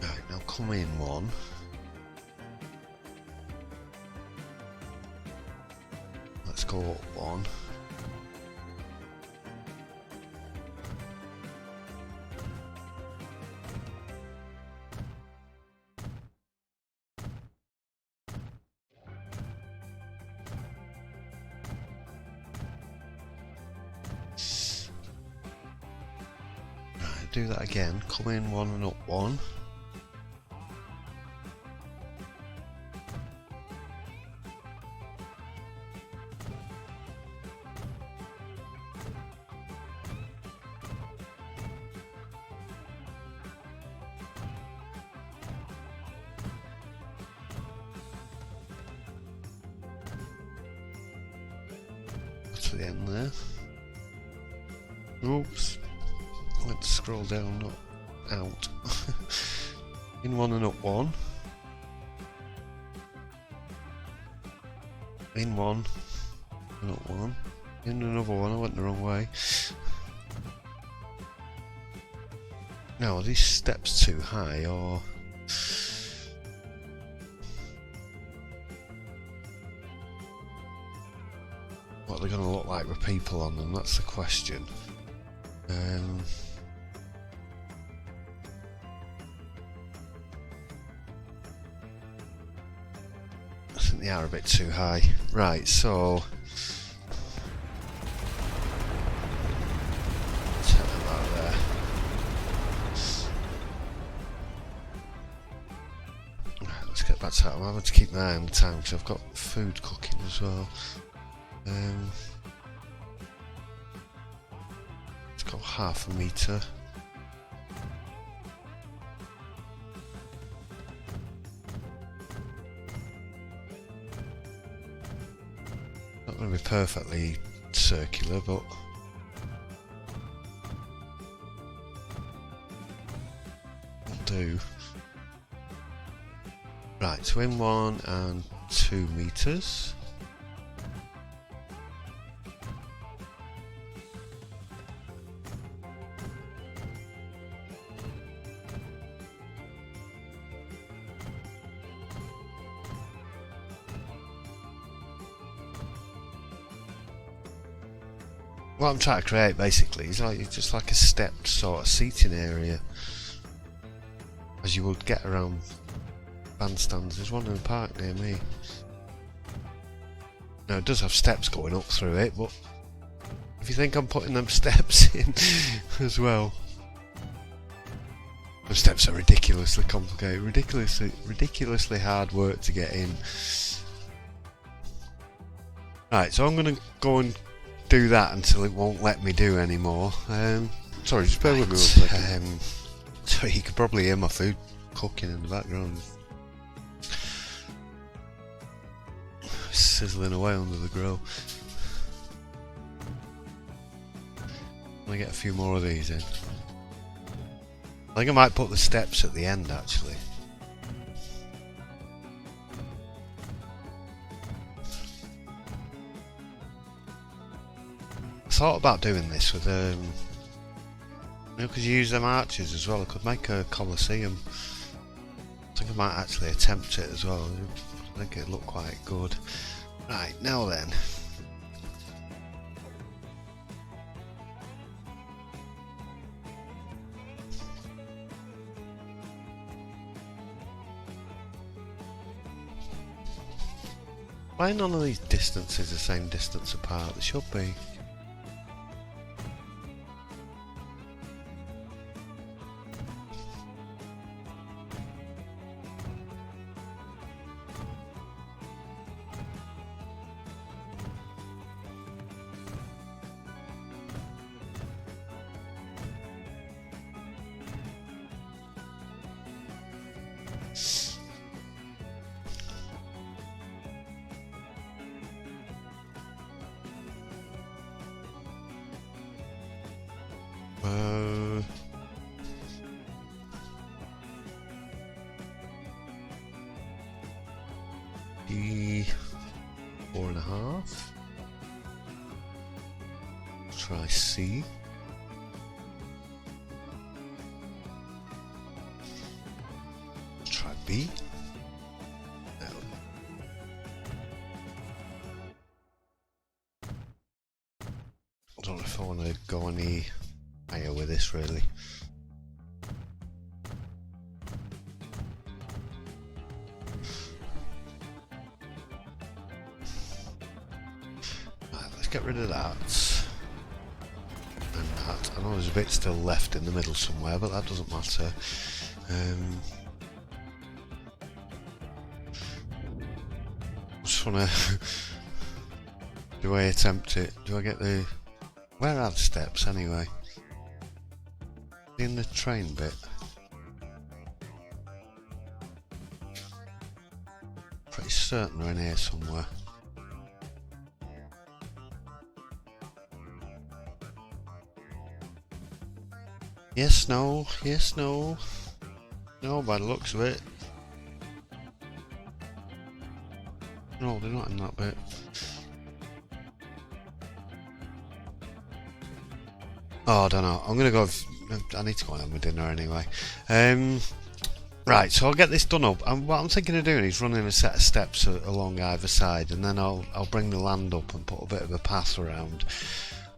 Right, now come in one. Let's go up one. Right, do that again. Come in one and up one. To the end there. Oops. Let's scroll down, not out. In one and up one. In one and up one. In another one. I went the wrong way. Now, are these steps too high or? What they're going to look like with people on them, that's the question. I think they are a bit too high. Right, so take them out of there. Right, let's get back to that. I'm having to keep my eye on the time because I've got food cooking as well. Let's go 1/2 meter. Not going to be perfectly circular, but do. Right, so in 1 and 2 meters. What I'm trying to create basically is like just like a stepped sort of seating area, as you would get around bandstands. There's one in the park near me. Now it does have steps going up through it, but if you think I'm putting them steps in as well, the steps are ridiculously complicated, ridiculously hard work to get in. Right, so I'm going to go and do that until it won't let me do anymore. Sorry, just bear with me 1 second. So you could probably hear my food cooking in the background, sizzling away under the grill. I'm gonna get a few more of these in. I think I might put the steps at the end actually. I thought about doing this with you know, because you use them arches as well. I could make a Colosseum. I think I might actually attempt it as well. I think it'd look quite good. Right, now then. Why are none of these distances the same distance apart? They should be. E4.5. Try C. Try B. No. I don't know if I want to go any higher with this really. Get rid of that and that. I know there's a bit still left in the middle somewhere, but that doesn't matter. Just wanna do I attempt it? Do I get the... Where are the steps anyway? In the train bit. Pretty certain they're in here somewhere. Yes, no, yes, no. No, by the looks of it. No, they're not in that bit. Oh, I don't know. I'm gonna go. I need to go and have my dinner anyway. Right, so I'll get this done up. And what I'm thinking of doing is running a set of steps along either side, and then I'll bring the land up and put a bit of a path around.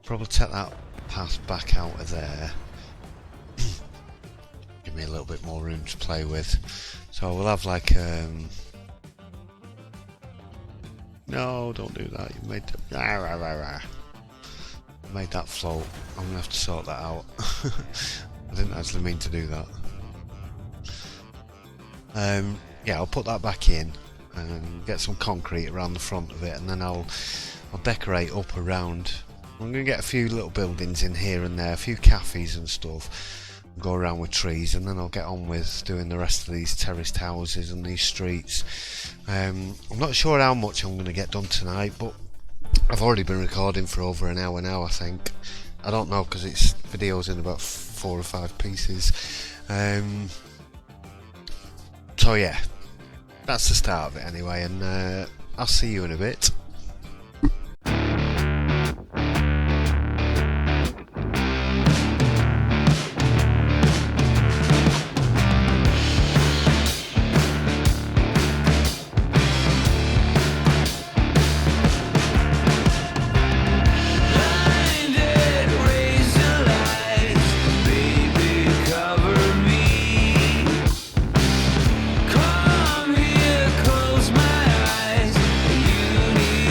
Probably take that path back out of there. Give me a little bit more room to play with. So we'll have like no, don't do that. You made made that float. I'm gonna have to sort that out. I didn't actually mean to do that. Yeah, I'll put that back in and get some concrete around the front of it, and then I'll decorate up around. I'm gonna get a few little buildings in here and there, a few cafes and stuff, and go around with trees, and then I'll get on with doing the rest of these terraced houses and these streets. I'm not sure how much I'm gonna get done tonight, but I've already been recording for over an hour now, I think. I don't know, because it's videos in about 4 or 5 pieces. So yeah, that's the start of it anyway, and I'll see you in a bit. Come here, close my eyes. You need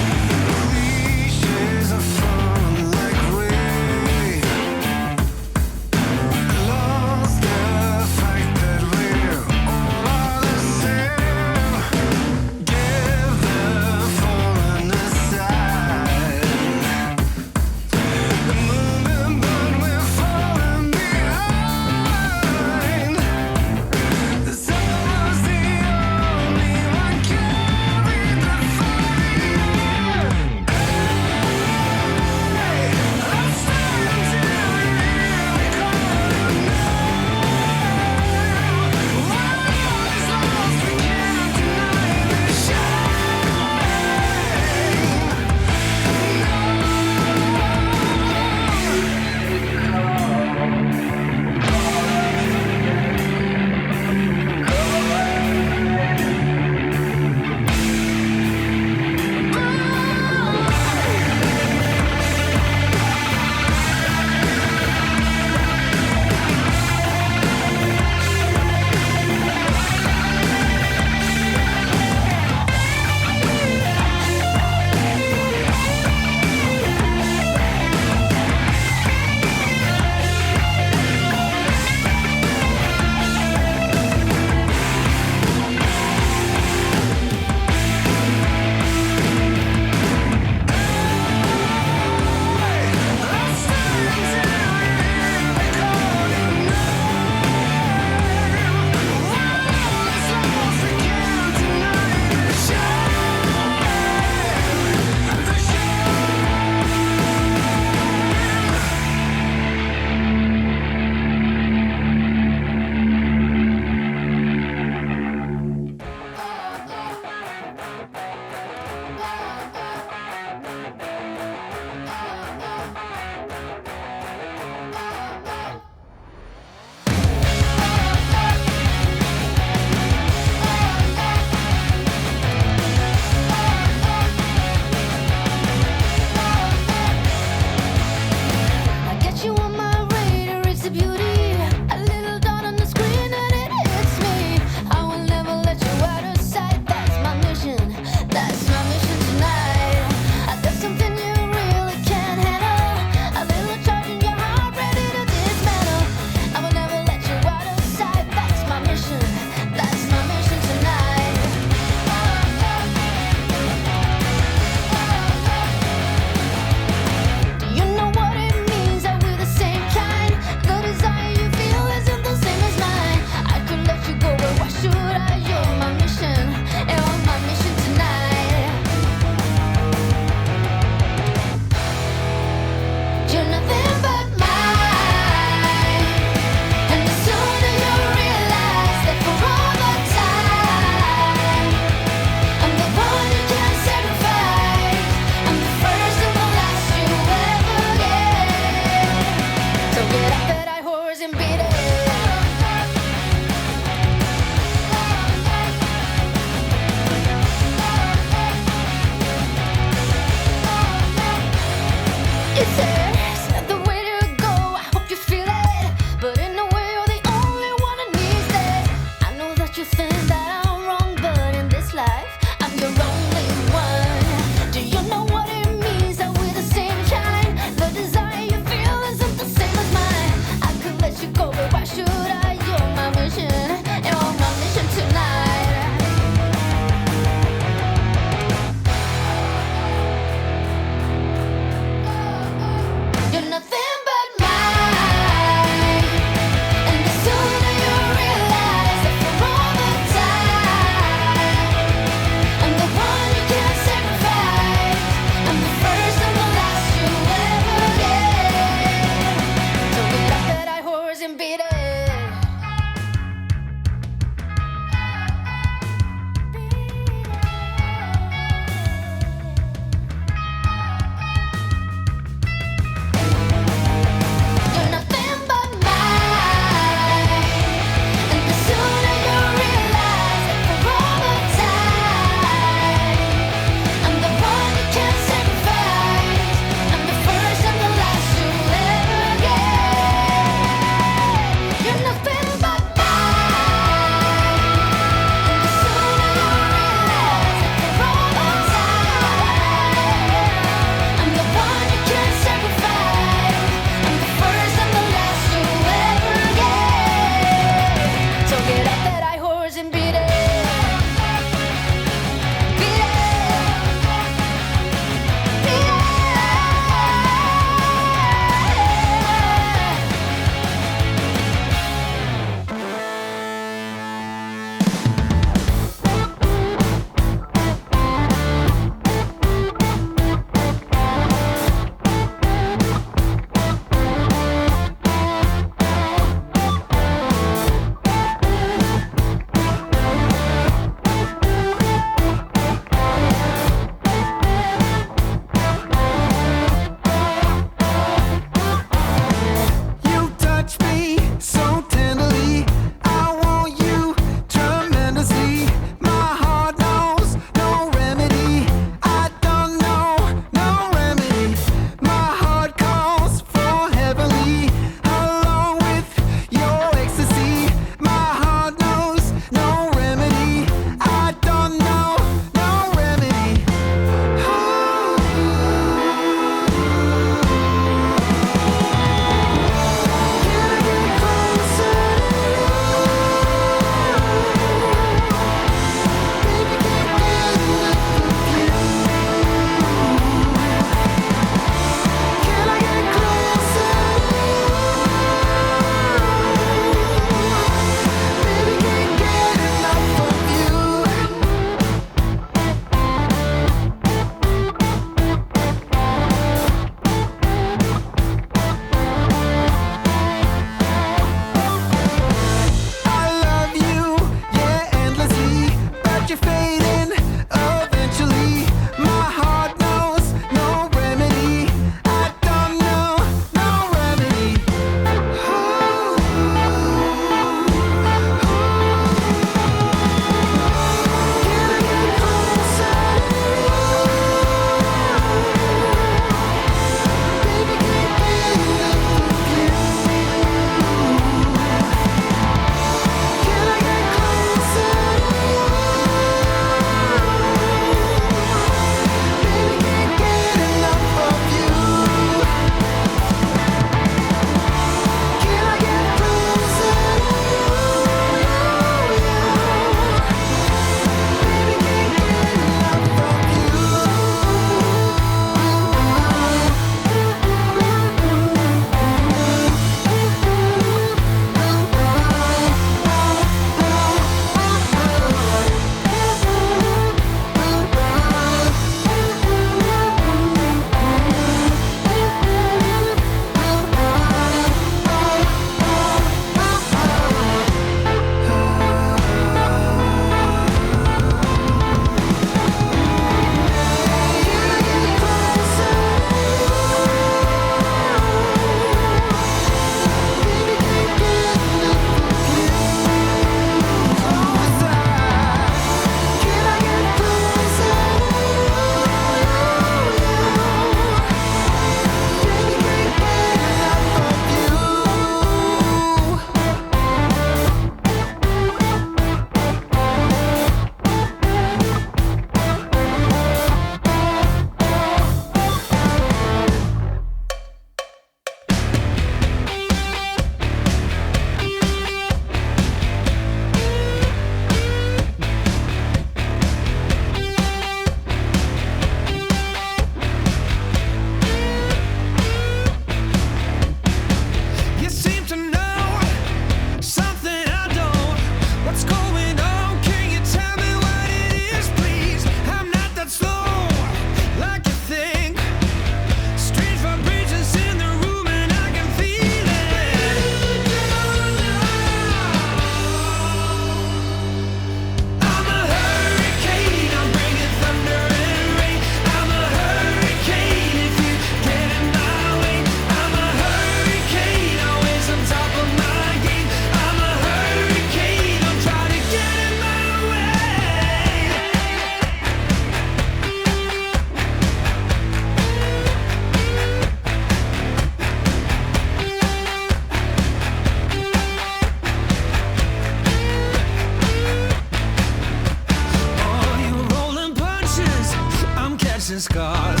marks and scars.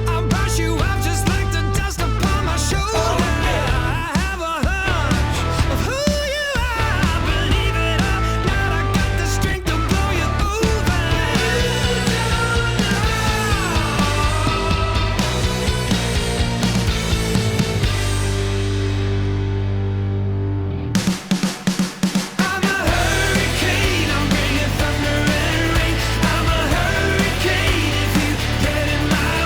I'll brush you off just like the dust upon my shoulder. I have a hunch of who you are. Believe it or not, I got the strength to blow you over. I'm a hurricane, I'm bringing thunder and rain. I'm a hurricane if you get in my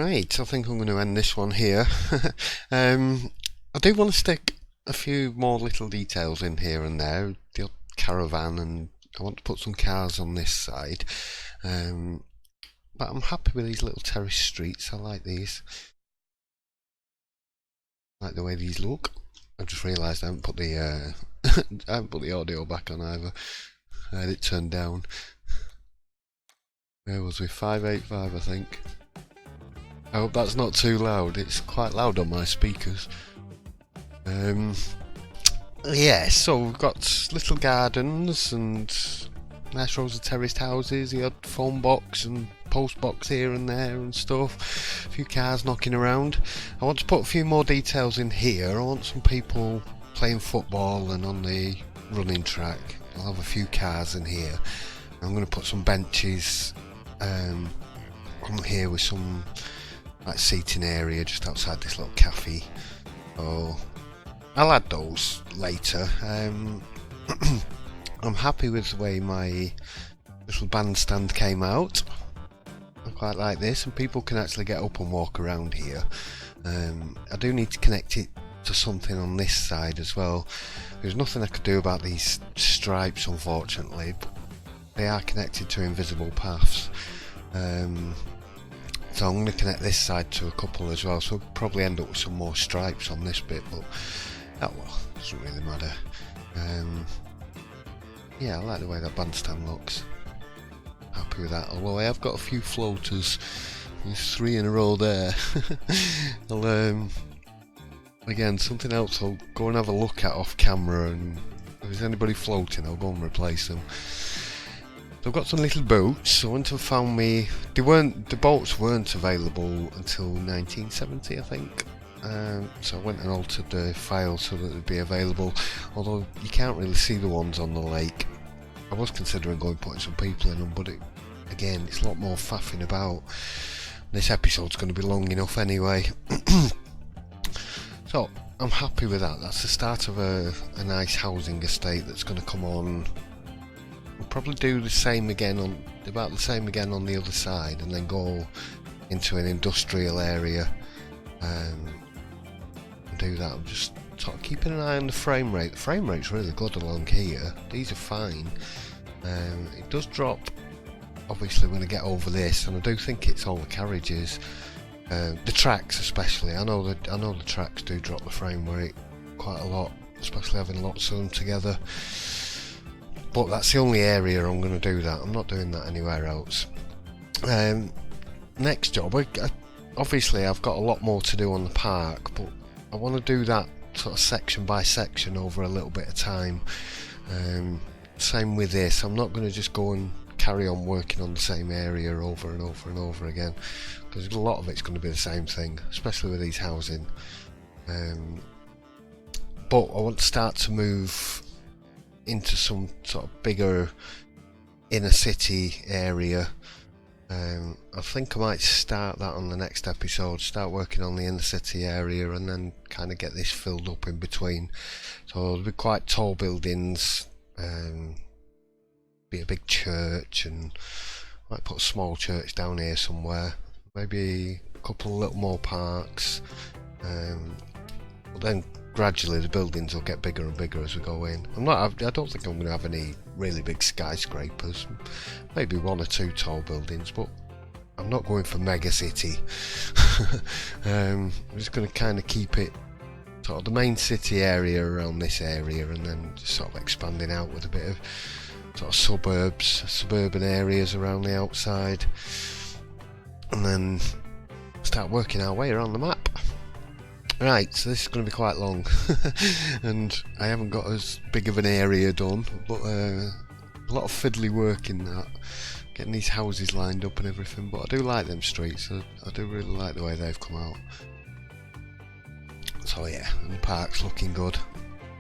Right, I think I'm going to end this one here. I do want to stick a few more little details in here and there, the odd caravan, and I want to put some cars on this side. But I'm happy with these little terrace streets. I like these. I like the way these look. I've just realised I haven't put the I haven't put the audio back on either. I had it turned down. Where was we? 585, I think. I hope that's not too loud. It's quite loud on my speakers. Yeah, so we've got little gardens and nice rows of terraced houses. The odd phone box and post box here and there and stuff. A few cars knocking around. I want to put a few more details in here. I want some people playing football and on the running track. I'll have a few cars in here. I'm going to put some benches on here with some like seating area just outside this little cafe. So I'll add those later. I'm happy with the way my little bandstand came out. I quite like this, and people can actually get up and walk around here. I do need to connect it to something on this side as well. There's nothing I could do about these stripes, unfortunately, but they are connected to invisible paths. So I'm going to connect this side to a couple as well, so we'll probably end up with some more stripes on this bit, but oh well, doesn't really matter. Yeah, I like the way that bandstand looks. Happy with that, although I have got a few floaters. There's 3 in a row there. I'll, again, something else I'll go and have a look at off camera, and if there's anybody floating I'll go and replace them. So I've got some little boats. I went and found me. The boats weren't available until 1970, I think. So I went and altered the file so that they'd be available. Although you can't really see the ones on the lake. I was considering going putting some people in them, but again, it's a lot more faffing about. This episode's going to be long enough anyway. So I'm happy with that. That's the start of a nice housing estate that's going to come on. We'll probably do the same again on the other side, and then go into an industrial area and do that. I'm just sort of keeping an eye on the frame rate. The frame rate's really good along here. These are fine. It does drop obviously when I get over this, and I do think it's all the carriages, the tracks especially. I know the tracks do drop the frame rate quite a lot, especially having lots of them together. But that's the only area I'm going to do that. I'm not doing that anywhere else. Next job, obviously I've got a lot more to do on the park, but I want to do that sort of section by section over a little bit of time. Same with this. I'm not going to just go and carry on working on the same area over and over and over again, because a lot of it's going to be the same thing, especially with these housing. But I want to start to move into some sort of bigger inner city area. I think I might start that on the next episode, start working on the inner city area, and then kind of get this filled up in between. So there'll be quite tall buildings, be a big church, and I might put a small church down here somewhere, maybe a couple of little more parks, but then gradually the buildings will get bigger and bigger as we go in. I don't think I'm going to have any really big skyscrapers, maybe 1 or 2 tall buildings, but I'm not going for mega city. I'm just going to kind of keep it sort of the main city area around this area, and then just sort of expanding out with a bit of sort of suburban areas around the outside, and then start working our way around the map. Right, so this is going to be quite long, and I haven't got as big of an area done, but a lot of fiddly work in that, getting these houses lined up and everything. But I do like them streets. I do really like the way they've come out. So yeah, and the park's looking good,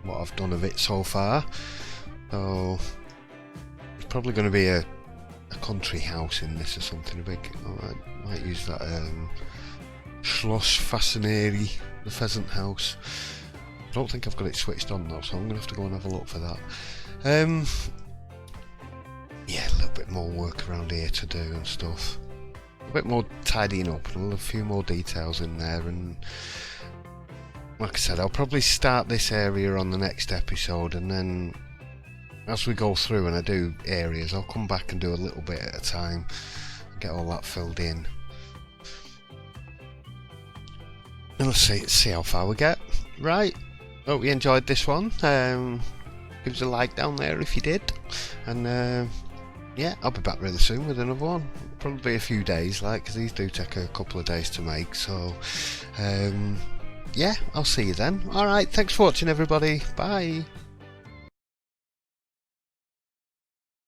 what I've done of it so far. So it's probably going to be a country house in this or something. I might use that Schloss Fascineri, the pheasant house. I don't think I've got it switched on though, so I'm going to have to go and have a look for that. Yeah, a little bit more work around here to do and stuff. a bit more tidying up and a few more details in there. And like I said, I'll probably start this area on the next episode, and then as we go through and I do areas, I'll come back and do a little bit at a time and get all that filled in. And let's see how far we get. Right, hope you enjoyed this one. Give us a like down there if you did, and yeah, I'll be back really soon with another one. Probably a few days, like, because these do take a couple of days to make. So yeah, I'll see you then. Alright, thanks for watching everybody. Bye.